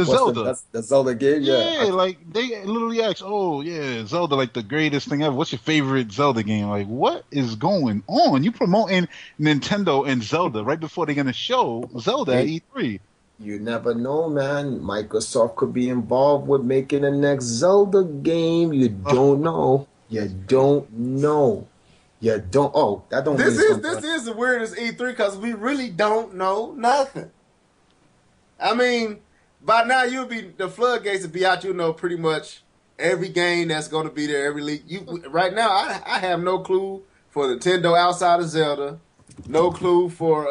Zelda, the Zelda game. Yeah, like they literally asked, "Oh yeah, Zelda, like the greatest thing ever. What's your favorite Zelda game?" Like, what is going on? You promoting Nintendo and Zelda right before they're gonna show Zelda at E3. You never know, man. Microsoft could be involved with making the next Zelda game. You don't know. You don't know. You don't. Oh, that don't. This is the weirdest E3 because we really don't know nothing. I mean, by now the floodgates will be out. You know pretty much every game that's going to be there. Every league. Right now, I have no clue for Nintendo outside of Zelda. No clue for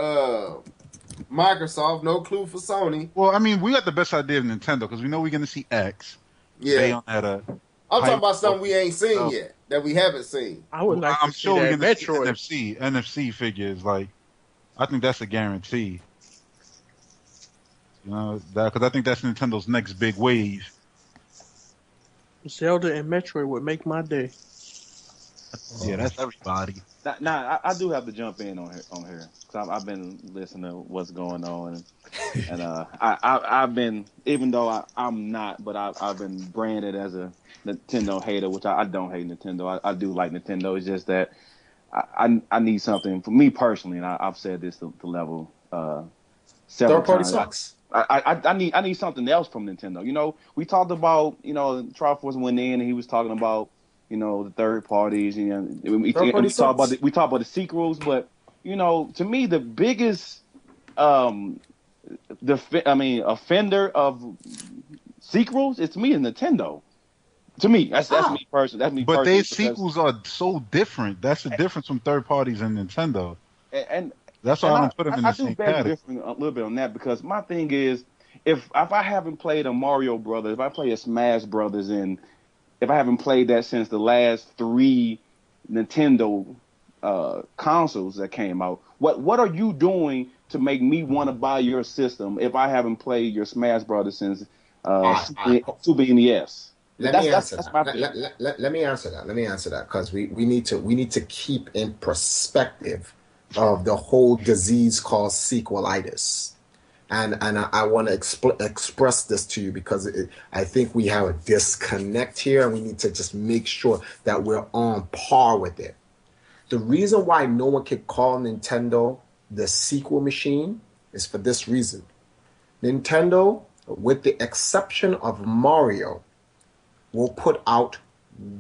Microsoft. No clue for Sony. Well, I mean, we got the best idea of Nintendo because we know we're going to see X. Yeah. I'm talking about something we ain't seen yet. That we haven't seen. I would like I'm to sure see we're that gonna Metroid. see NFC figures. Like, I think that's a guarantee. You know, because I think that's Nintendo's next big wave. Zelda and Metroid would make my day. Yeah, that's everybody. Now, I do have to jump in on here because I've been listening to what's going on, and I've been, even though I'm not, but I've been branded as a Nintendo hater, which I don't hate Nintendo. I do like Nintendo. It's just that I need something for me personally, and I've said this to Level several Third party times. sucks. I need something else from Nintendo. You know, we talked about, Triforce went in and he was talking about, the third parties. We talk about the sequels, but to me the biggest offender of sequels, it's me and Nintendo. To me, that's me personally. That's me. But their sequels are so different. That's the difference from third parties and Nintendo. And that's why I don't put them in the same category. A little bit on that because my thing is, if I haven't played a Mario Brothers, if I play a Smash Brothers, and if I haven't played that since the last 3 Nintendo consoles that came out, what are you doing to make me want to buy your system if I haven't played your Smash Brothers since Super NES? Let me answer that because we need to keep in perspective of the whole disease called sequelitis. And I want to express this to you because I think we have a disconnect here, and we need to just make sure that we're on par with it. The reason why no one can call Nintendo the sequel machine is for this reason. Nintendo, with the exception of Mario, will put out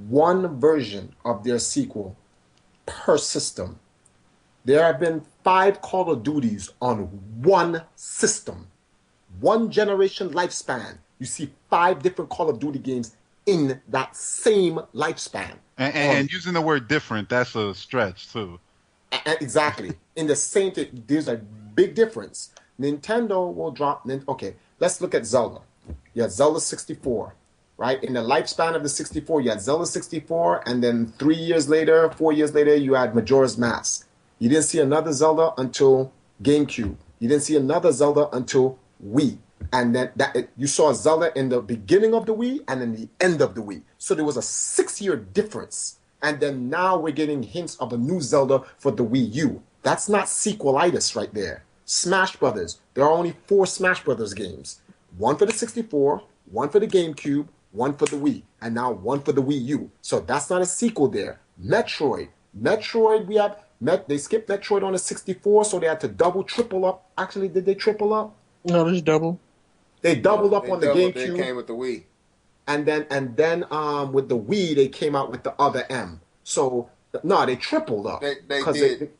one version of their sequel per system. There have been 5 Call of Duties on one system. One generation lifespan. You see 5 different Call of Duty games in that same lifespan. And using the word different, that's a stretch too. Exactly. In the same thing, there's a big difference. Nintendo will drop... Okay, let's look at Zelda. You had Zelda 64. Right? In the lifespan of the 64, you had Zelda 64, and then 4 years later, you had Majora's Mask. You didn't see another Zelda until GameCube. You didn't see another Zelda until Wii. And then you saw Zelda in the beginning of the Wii and in the end of the Wii. So there was a 6-year difference. And then now we're getting hints of a new Zelda for the Wii U. That's not sequelitis right there. Smash Brothers. There are only 4 Smash Brothers games. 1 for the 64, 1 for the GameCube, 1 for the Wii, and now 1 for the Wii U. So that's not a sequel there. Metroid, they skipped Metroid on the 64, so they had to triple up. Actually, did they triple up? No, there's double. They doubled up They on the doubled, they GameCube, came with the Wii. and then with the Wii they came out with the other M. So no, they tripled up They because did.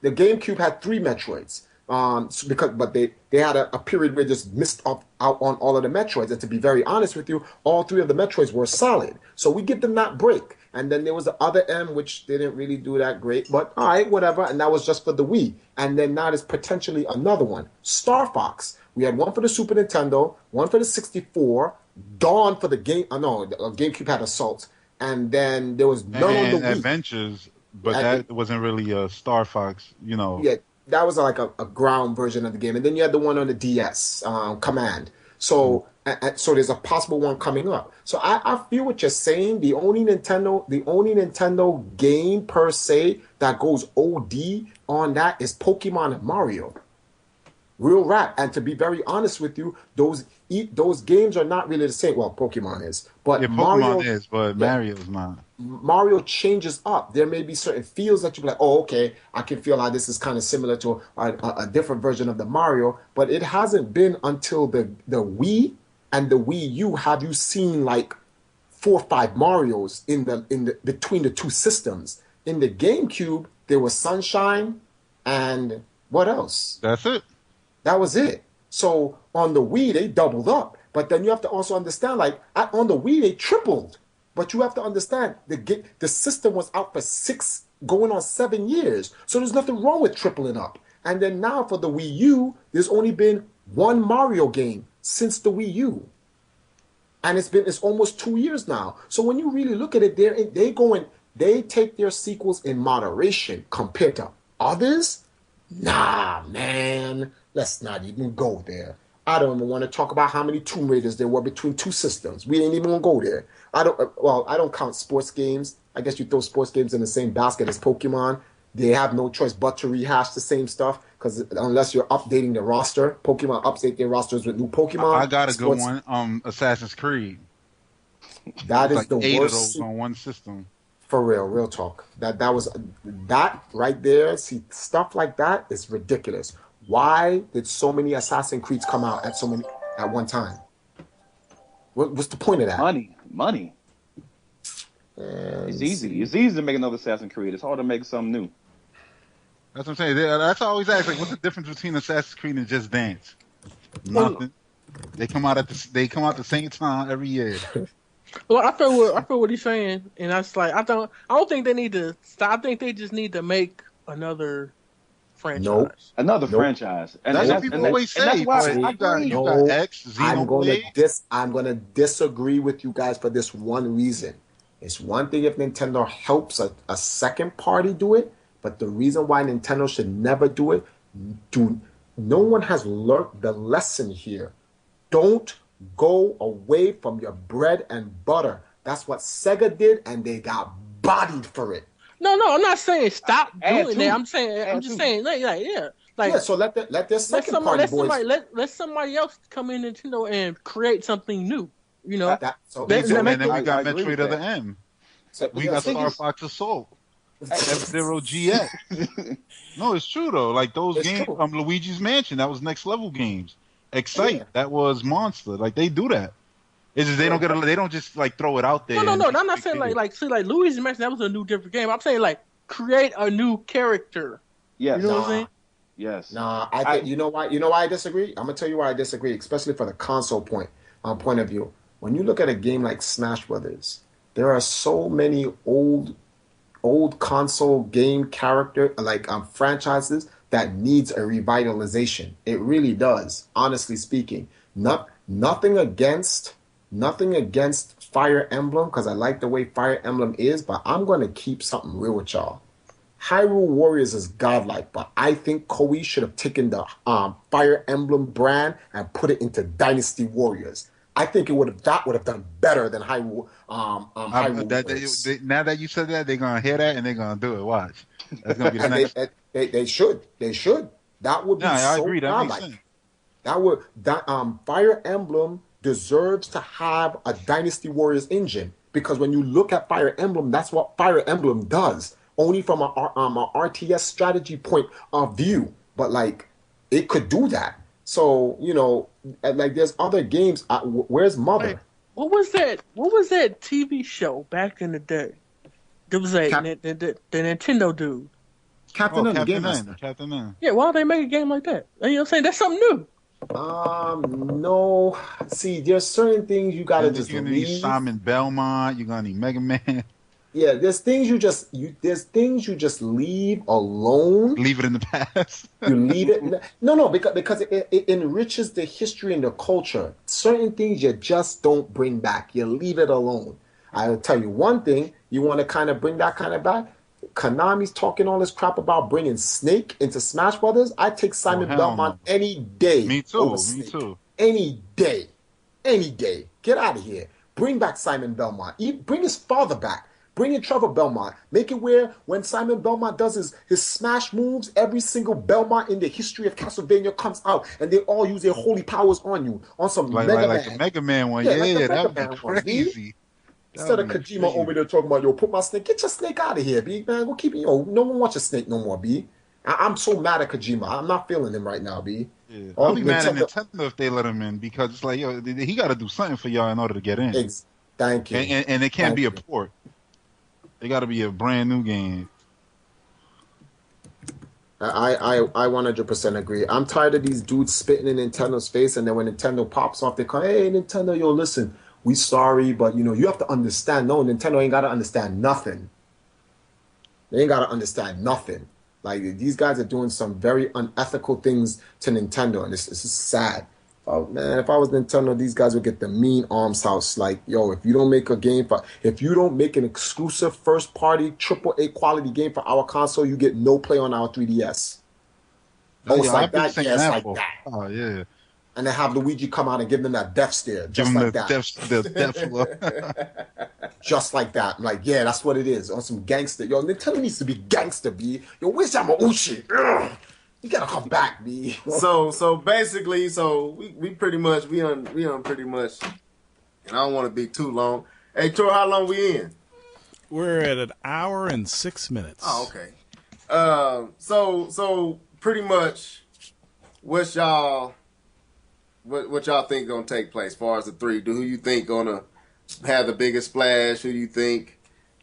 the GameCube had 3 Metroids. But they had a period where they just missed out on all of the Metroids. And to be very honest with you, all 3 of the Metroids were solid. So we give them that break. And then there was the other M, which didn't really do that great. But all right, whatever. And that was just for the Wii. And then now there's potentially another one. Star Fox. We had one for the Super Nintendo, one for the 64, Dawn for the GameCube had Assault. And then there was none on the Wii. Adventures, but that wasn't really a Star Fox, you know. Yeah, that was like a ground version of the game. And then you had the one on the DS, Command. So so there's a possible one coming up. So I feel what you're saying. The only Nintendo game per se that goes OD on that is Pokemon and Mario. Real rap. And to be very honest with you, those games are not really the same. Well, Pokemon is, but Yeah, Pokemon Mario is, but Mario's not. Mario changes up. There may be certain feels that you're like, oh, okay, I can feel how this is kind of similar to a different version of the Mario, but it hasn't been until the Wii and the Wii U have you seen like 4 or 5 Marios in the between the 2 systems. In the GameCube, there was Sunshine and what else? That's it. That was it. So on the Wii, they doubled up. But then you have to also understand, like, on the Wii, they tripled. But you have to understand, the system was out for 6, going on 7 years. So there's nothing wrong with tripling up. And then now for the Wii U, there's only been 1 Mario game since the Wii U. And it's almost 2 years now. So when you really look at it, they take their sequels in moderation compared to others. Nah, man. Let's not even go there. I don't even want to talk about how many Tomb Raiders there were between 2 systems. We ain't even gonna go there. I don't count sports games. I guess you throw sports games in the same basket as Pokemon. They have no choice but to rehash the same stuff because unless you're updating the roster, Pokemon update their rosters with new Pokemon. I got a good one. Assassin's Creed. That is like the 8 worst. of those on one system. For real talk. That right there. See, stuff like that is ridiculous. Why did so many Assassin's Creeds come out at one time? What's the point of that? Money. It's easy. It's easy to make another Assassin's Creed. It's hard to make something new. That's what I'm saying. That's always asked. Like, what's the difference between Assassin's Creed and Just Dance? Nothing. They come out the same time every year. Well, I feel what he's saying, and that's like I don't think they need to stop. I think they just need to make another franchise. Nope. Another franchise. And That's what people always say. That's why You got X, Xenoblade. I'm gonna disagree with you guys for this one reason. It's one thing if Nintendo helps a second party do it, but the reason why Nintendo should never do it, no one has learned the lesson here. Don't go away from your bread and butter. That's what Sega did, and they got bodied for it. No, I'm not saying stop doing that. I'm just Add saying, so let their second party boys. Let somebody else come in Nintendo and create something new. You know, and then we got Metroid Other M. We got Star Fox Assault. F-Zero GX. No, it's true though. Like those games, Luigi's Mansion, that was next level games. Excite, that was Monster. Like they do that. It's just they don't just like throw it out there. No. I'm not saying like Luigi's Mansion, that was a new different game. I'm saying like create a new character. Yes. You know what I'm saying? Yes. Nah, I think you know why I disagree? I'm gonna tell you why I disagree, especially for the console point of view. When you look at a game like Smash Brothers, there are so many old console game character franchises that needs a revitalization. It really does, honestly speaking. Nothing against Fire Emblem, because I like the way Fire Emblem is, but I'm gonna keep something real with y'all. Hyrule Warriors is godlike, but I think Koei should have taken the Fire Emblem brand and put it into Dynasty Warriors. I think that would have done better than Hyrule. Warriors. Now that you said that, they're gonna hear that and they're gonna do it. Watch. That's gonna be the next. They should. That would be so I agree. That makes sense. Fire Emblem deserves to have a Dynasty Warriors engine, because when you look at Fire Emblem, that's what Fire Emblem does. Only from a RTS strategy point of view, but like it could do that. So, like there's other games. Where's Wait, Mother? what was that? What was that TV show back in the day? There was a Cap- the Nintendo dude. Captain Oh, N, the Game Captain N. Master. Captain N. Yeah, why don't they make a game like that? You know what I'm saying? That's something new. No. See, there's certain things you gotta And then just you're gonna need leave. Simon Belmont. You're gonna need Mega Man. Yeah, there's things you just leave alone. Leave it in the past. You leave it. No, because it enriches the history and the culture. Certain things you just don't bring back. You leave it alone. I'll tell you one thing. You want to kind of bring that kind of back. Konami's talking all this crap about bringing Snake into Smash Brothers. I take Simon hell Belmont no. any day. Me too. over Me Snake. too. Any day. Any day. Get out of here. Bring back Simon Belmont. Bring his father back. Bring in Trevor Belmont. Make it where when Simon Belmont does his smash moves, every single Belmont in the history of Castlevania comes out and they all use their holy powers on you. On some Like Mega like Man. the Mega Man one. Yeah, Yeah, like the that Mega would be Man one, B. crazy. Instead of Kojima over there talking about, yo, put my Snake, get your Snake out of here, B. Man, go keep it. Yo, no one wants your Snake no more, B. I'm so mad at Kojima. I'm not feeling him right now, B. Yeah. Oh, I'll be mad at Nintendo- Nintendo if they let him in because it's like, yo, he got to do something for y'all in order to get in. Thank you. And it can't Thank be a you. port. It got to be a brand new game. I 100% agree. I'm tired of these dudes spitting in Nintendo's face, and then when Nintendo pops off, they come, "Hey, Nintendo, yo, listen, we sorry, but you have to understand." No, Nintendo ain't got to understand nothing. They ain't got to understand nothing. Like these guys are doing some very unethical things to Nintendo, and it's just sad. Oh man, if I was Nintendo, these guys would get the mean arms house. Like, yo, if you don't make an exclusive first party AAA quality game for our console, you get no play on our 3DS. Oh, it's yeah, like I've been that. saying Yeah, it's that like for- that. Oh yeah, And then have Luigi come out and give them that death stare, give just him like the that. death look. Just like that. I'm like, yeah, that's what it is. On some gangster. Yo, Nintendo needs to be gangster, B. Yo, where's Yamauchi? Ugh. You gotta come back, B. So basically, we pretty much we on pretty much, and I don't want to be too long. Hey, Tor, how long we in? We're at 1 hour and 6 minutes. Oh, okay. So pretty much, what y'all think gonna take place as far as the three? Who you think gonna have the biggest splash? Who you think?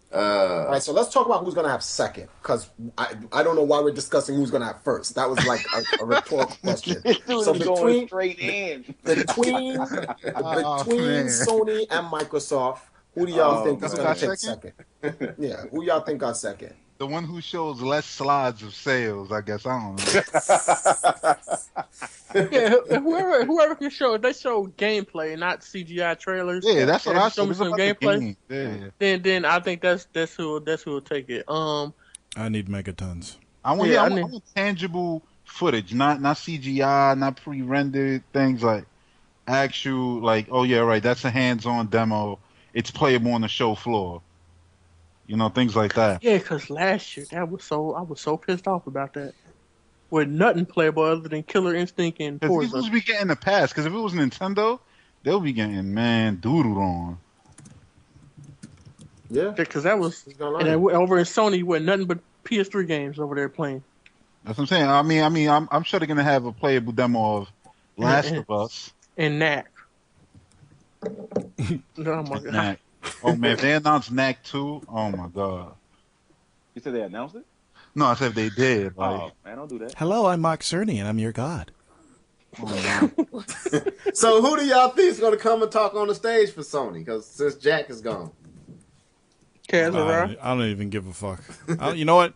All right, so let's talk about who's gonna have second, because I don't know why we're discussing who's gonna have first. That was like a rhetorical question. So between straight in. between Oh, between man. Sony and Microsoft, who do y'all think is who gonna got take second? second? Yeah, who y'all think got second? The one who shows less slides of sales, I guess. I don't know. Yeah, whoever can show, if they show gameplay, not CGI trailers. Yeah, that's what and I show me said. some About the gameplay. game. Yeah. Then I think that's who will take it. I need megatons. I want, Yeah, I I want, mean- I want tangible footage, not CGI, not pre-rendered things, like actual, like, oh yeah, right, that's a hands-on demo. It's playable on the show floor. Things like that. Yeah, because last year I was so pissed off about that. With nothing playable other than Killer Instinct and Because these Forza. would be getting the pass. Because if it was Nintendo, they'll be getting doodled on. Yeah, Because that was, he's gonna and lie. then over in Sony, with nothing but PS3 games over there playing. That's what I'm saying. I mean, I'm sure they're gonna have a playable demo of Last of Us. And Knack. Oh my god. Knack. Oh man, if they announced Knack 2, oh my god. You said they announced it? No, I said if they did. Like, Oh man, don't do that. Hello, I'm Mark Cerny, and I'm your god. So who do y'all think is gonna come and talk on the stage for Sony? Because since Jack is gone, Kazura. I don't even give a fuck. You know what?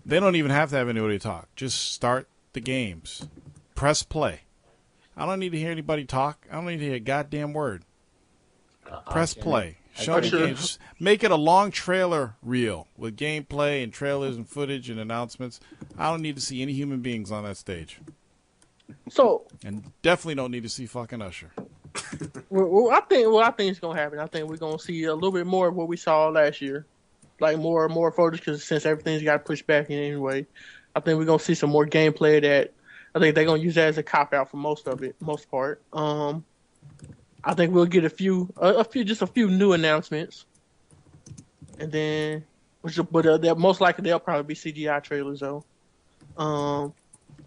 They don't even have to have anybody talk. Just start the games. Press play. I don't need to hear anybody talk. I don't need to hear a goddamn word. Press play. Show the games. Make it a long trailer reel with gameplay and trailers and footage and announcements. I don't need to see any human beings on that stage. So, And definitely don't need to see fucking Usher. I think is gonna happen. I think we're gonna see a little bit more of what we saw last year, like more and more footage. Because since everything's got pushed back in anyway, I think we're gonna see some more gameplay. That I think they're gonna use that as a cop out for most part. I think we'll get a few new announcements, and then, but most likely they'll probably be CGI trailers though.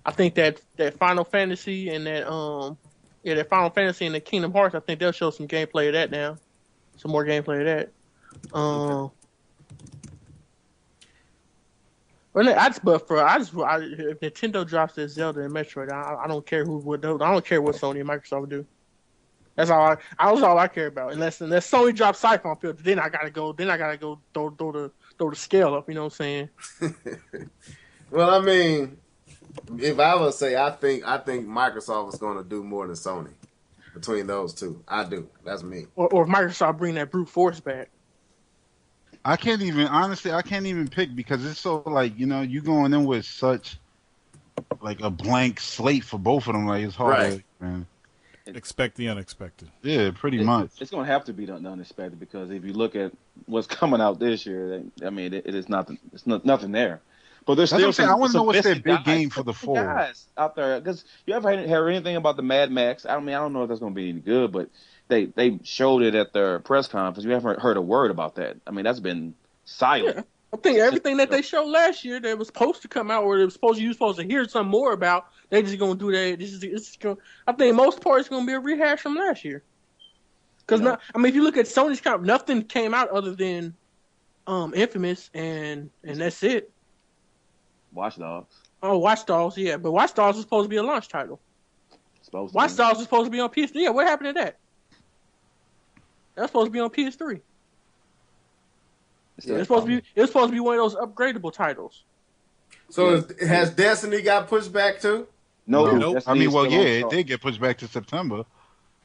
I think that Final Fantasy and that that Final Fantasy and the Kingdom Hearts, I think they'll show some gameplay of that now. Some more gameplay of that. Well, if Nintendo drops their Zelda and Metroid, I don't care I don't care what Sony and Microsoft would do. That's all I care about. Unless Sony drops Siphon Filter, then I gotta go throw the scale up. You know what I'm saying? Well, I mean, if I would say, I think Microsoft is going to do more than Sony between those two. I do. That's me. Or if Microsoft bring that brute force back. I can't even pick because it's so like, you going in with such like a blank slate for both of them. Like it's hard, right. Man. Expect the unexpected. Yeah, pretty much. It's going to have to be the unexpected because if you look at what's coming out this year, I mean, it is nothing. It's nothing there. But there's still I want to know what's their big game for the fall. Guys out there, because you ever heard anything about the Mad Max? I mean, I don't know if that's going to be any good, but they showed it at their press conference. You haven't heard a word about that. I mean, that's been silent. Yeah. I think everything that they showed last year that was supposed to come out, or you were supposed to hear something more about, they just gonna do that. I think most part is gonna be a rehash from last year. Because if you look at Sony's nothing came out other than Infamous, and that's it. Watch Dogs. Oh, Watch Dogs, yeah, but Watch Dogs was supposed to be a launch title. Watch Dogs was supposed to be on PS3. Yeah, what happened to that? That was supposed to be on PS3. It was supposed to be one of those upgradable titles. So has Destiny got pushed back too? No. I mean, it did get pushed back to September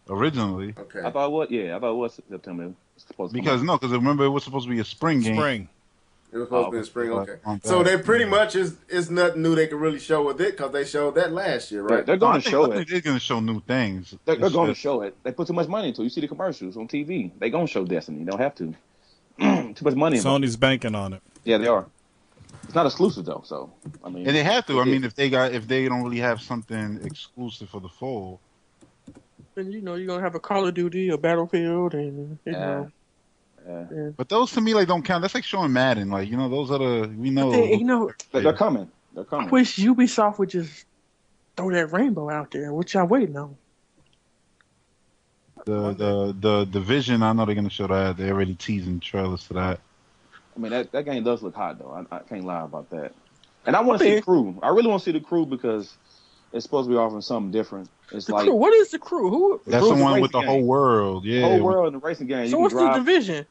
originally. Okay. I thought it was September. Because remember it was supposed to be a spring game. It was supposed to be in spring. Okay. So they pretty much is nothing new they can really show with it because they showed that last year, right? They're going to show it. I think they're going to show new things. They're going to show it. They put too much money into it. You see the commercials on TV. They're going to show Destiny. You don't have to. Too much money. Sony's banking on it. Yeah, they are. It's not exclusive though, so I mean. And they have to. I mean, if they don't really have something exclusive for the fall, then you're gonna have a Call of Duty, a Battlefield, and Yeah. But those to me don't count. That's like showing Madden. Like those are They're coming. They're coming. I wish Ubisoft would just throw that rainbow out there. What y'all waiting on? The Division, I know they're gonna show that. They're already teasing trailers for that. I mean, that game does look hot though. I can't lie about that. And I want to see the Crew. I really want to see the Crew because it's supposed to be offering something different. It's the Crew. What is the Crew? That's the one with the whole world. Yeah, the whole world in the racing game. So what's the Division?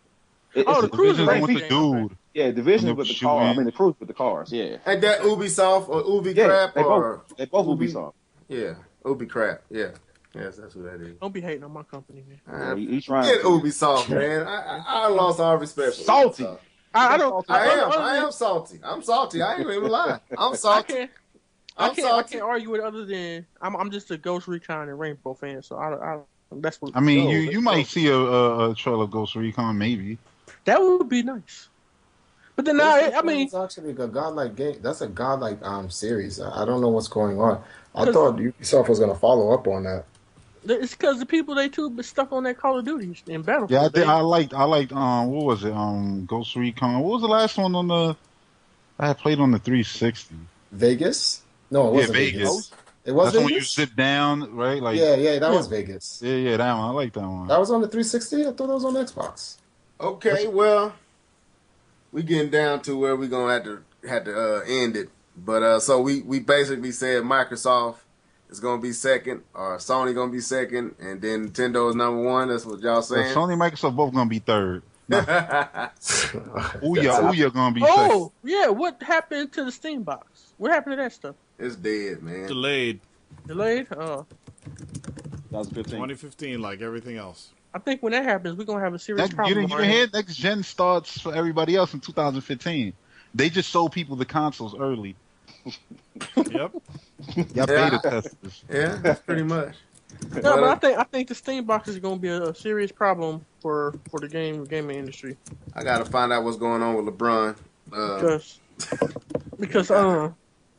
The Crew is the with racing the dude. Yeah, Division with the car. I mean, the Crew's with the cars. Yeah. Ain't that Ubisoft or Ubi Crap or they both Ubisoft. Yeah, Ubi Crap. Yeah. Yes, that's what that is. Don't be hating on my company, man. He's trying. Get Ubisoft, man. I lost all respect for salty. Ubisoft. I am salty. I'm salty. I ain't even lying. I'm salty. I can't argue with it other than I'm just a Ghost Recon and Rainbow fan, so that's what. I mean, you might see a trailer of Ghost Recon, maybe. That would be nice. But then it's actually a godlike game. That's a godlike series. I don't know what's going on. I thought Ubisoft was going to follow up on that. It's because the people they too been stuck on that Call of Duty and Battlefield. Yeah, I liked what was it? Ghost Recon. What was the last one I had played on the 360? Vegas? No, it wasn't Vegas. It was That's Vegas? when you sit down, right? Like that was Vegas. Yeah, that one. I like that one. That was on the 360? I thought that was on Xbox. Okay, well, we getting down to where we're gonna have to end it. But so we basically said Microsoft is gonna be second, or Sony gonna be second, and then Nintendo is number one. That's what y'all saying. Sony and Microsoft both gonna be third. Ouya gonna be second. Oh yeah, what happened to the Steam box? What happened to that stuff? It's dead, man. Delayed. Oh. 2015, like everything else. I think when that happens, we're gonna have a serious problem. You didn't hear? Next gen starts for everybody else in 2015. They just sold people the consoles early. Yep. Y'all beta testers. Yeah, that's pretty much. No, but I think the Steam box is going to be a serious problem for the gaming industry. I got to find out what's going on with LeBron. Because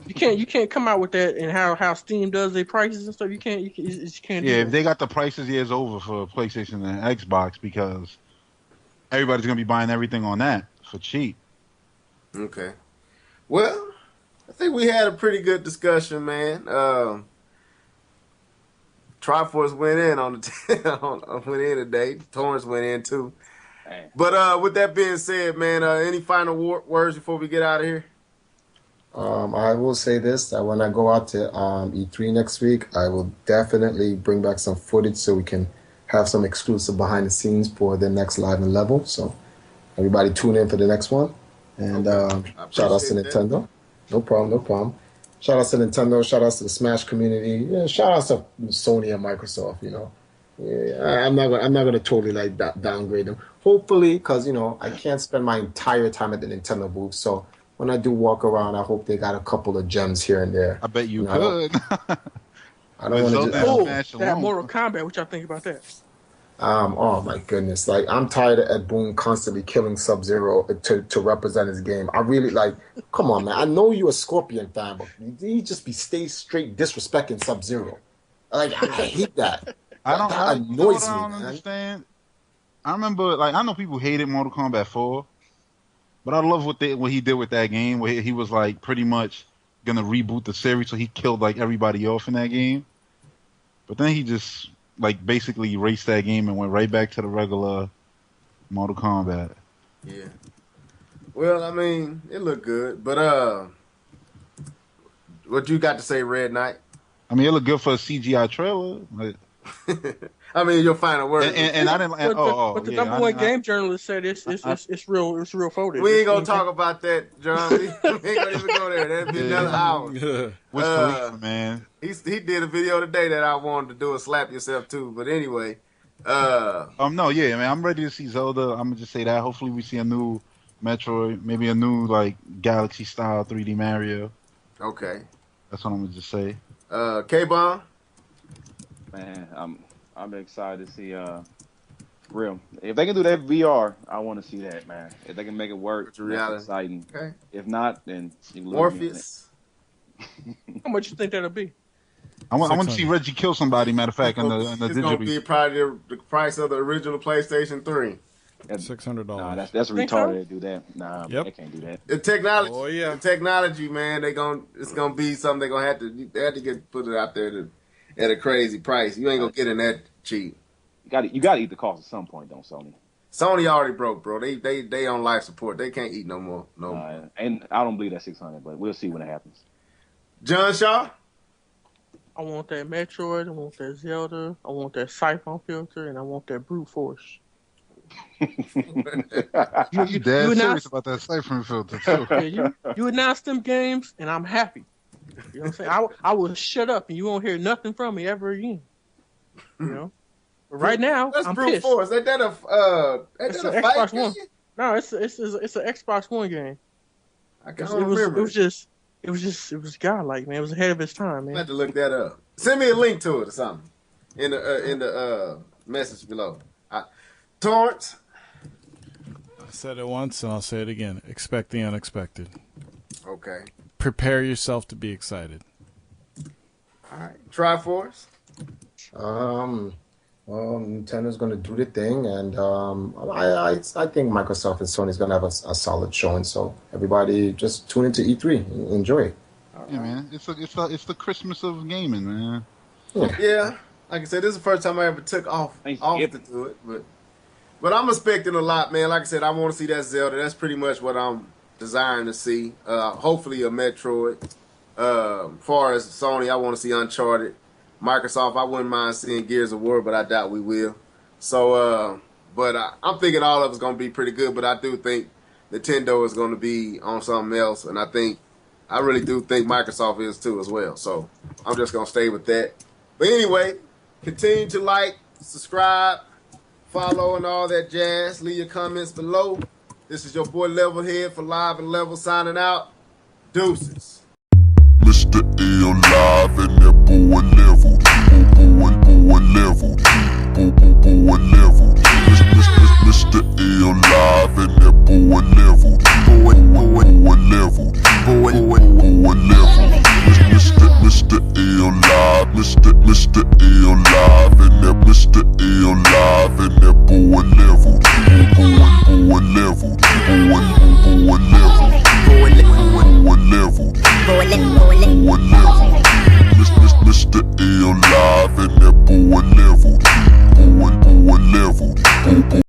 you can't come out with that and how Steam does their prices and stuff. You can't. You can't. Yeah, if they got the prices, it's over for PlayStation and Xbox because everybody's going to be buying everything on that for cheap. Okay. Well, I think we had a pretty good discussion, man. Triforce went in on the went in today. Torrence went in too. Man. But with that being said, man, any final words before we get out of here? I will say this, that when I go out to E3 next week, I will definitely bring back some footage so we can have some exclusive behind the scenes for the next Live and Level. So everybody tune in for the next one. And shout out to Nintendo. No problem. Shout out to Nintendo. Shout out to the Smash community. Yeah, shout out to Sony and Microsoft. You know, yeah, I'm not gonna totally like downgrade them. Hopefully, because I can't spend my entire time at the Nintendo booth. So when I do walk around, I hope they got a couple of gems here and there. I bet you could. I don't want to just. That Mortal Kombat. What y'all think about that? Oh my goodness! Like, I'm tired of Ed Boon constantly killing Sub-Zero to represent his game. I really like. Come on, man! I know you're a Scorpion fan, but you just stay straight disrespecting Sub-Zero. Like, I hate that. That annoys me, man. Understand. I remember, like, I know people hated Mortal Kombat 4, but I love what he did with that game, where he was like pretty much gonna reboot the series, so he killed like everybody off in that game. But then he just like basically erased that game and went right back to the regular Mortal Kombat. Yeah. Well, I mean, it looked good, but what you got to say, Red Knight? I mean, it looked good for a CGI trailer. Like, I mean, your final word. And I didn't. But the number one game journalist said it's real footage. We ain't gonna talk about that, John. We ain't gonna even go there. That'd be another hour. What's Khalifa, man? He did a video today that I wanted to do a slap yourself too. But anyway, no, yeah, man, I'm ready to see Zelda. I'm gonna just say that. Hopefully, we see a new Metroid, maybe a new like Galaxy style 3D Mario. Okay, that's what I'm gonna just say. K-Bomb. Man, I'm excited to see real. If they can do that VR, I want to see that, man. If they can make it work, that's exciting. Okay. If not, then Morpheus. How much you think that'll be? I want to see Reggie kill somebody. Matter of fact, in the it's digital. It's gonna be probably the price of the original PlayStation 3. $600. Nah, that's retarded to do that. Nah, they can't do that. The technology, the technology, man. It's gonna be something they're gonna have to put it out there at a crazy price. You ain't gonna get in that cheap. You got to eat the cost at some point, don't Sony? Sony already broke, bro. They on life support. They can't eat no more. And I don't believe that 600, but we'll see when it happens. Jon Shaw. I want that Metroid. I want that Zelda. I want that Siphon filter, and I want that brute force. you dead serious about that Siphon filter too? Yeah, you announced them games, and I'm happy. You know what I'm saying? I will shut up, and you won't hear nothing from me ever again. You know. But right now, that's I'm brute pissed. force. Ain't that a Xbox One? No, it's an Xbox One game. I can't remember. It was godlike, man. It was ahead of its time, man. I have to look that up. Send me a link to it or something in the message below. Torrence. I said it once and I'll say it again. Expect the unexpected. Okay. Prepare yourself to be excited. All right. Triforce. Well, Nintendo's going to do the thing, and I think Microsoft and Sony's going to have a solid showing. So everybody, just tune into E3 and enjoy it. Yeah, man, it's the Christmas of gaming, man. Yeah, like I said, this is the first time I ever took off to do it, but I'm expecting a lot, man. Like I said, I want to see that Zelda. That's pretty much what I'm desiring to see. Hopefully a Metroid. As far as Sony, I want to see Uncharted. Microsoft, I wouldn't mind seeing Gears of War, but I doubt we will. So, I'm thinking all of it's going to be pretty good, but I do think Nintendo is going to be on something else, and I really do think Microsoft is too as well. So, I'm just going to stay with that. But anyway, continue to like, subscribe, follow, and all that jazz. Leave your comments below. This is your boy LeveledHead for Live and Level signing out. Deuces. Mr. L live and that boy leveled. Boy leveled. Boy leveled. Mr. L live and that boy leveled. Boy leveled. Boy leveled. Mr. L live. Mr. L live and that Mr. L live and that boy leveled. Boy leveled. Boy leveled. Boy leveled. live and that boy leveled. Boy leveled.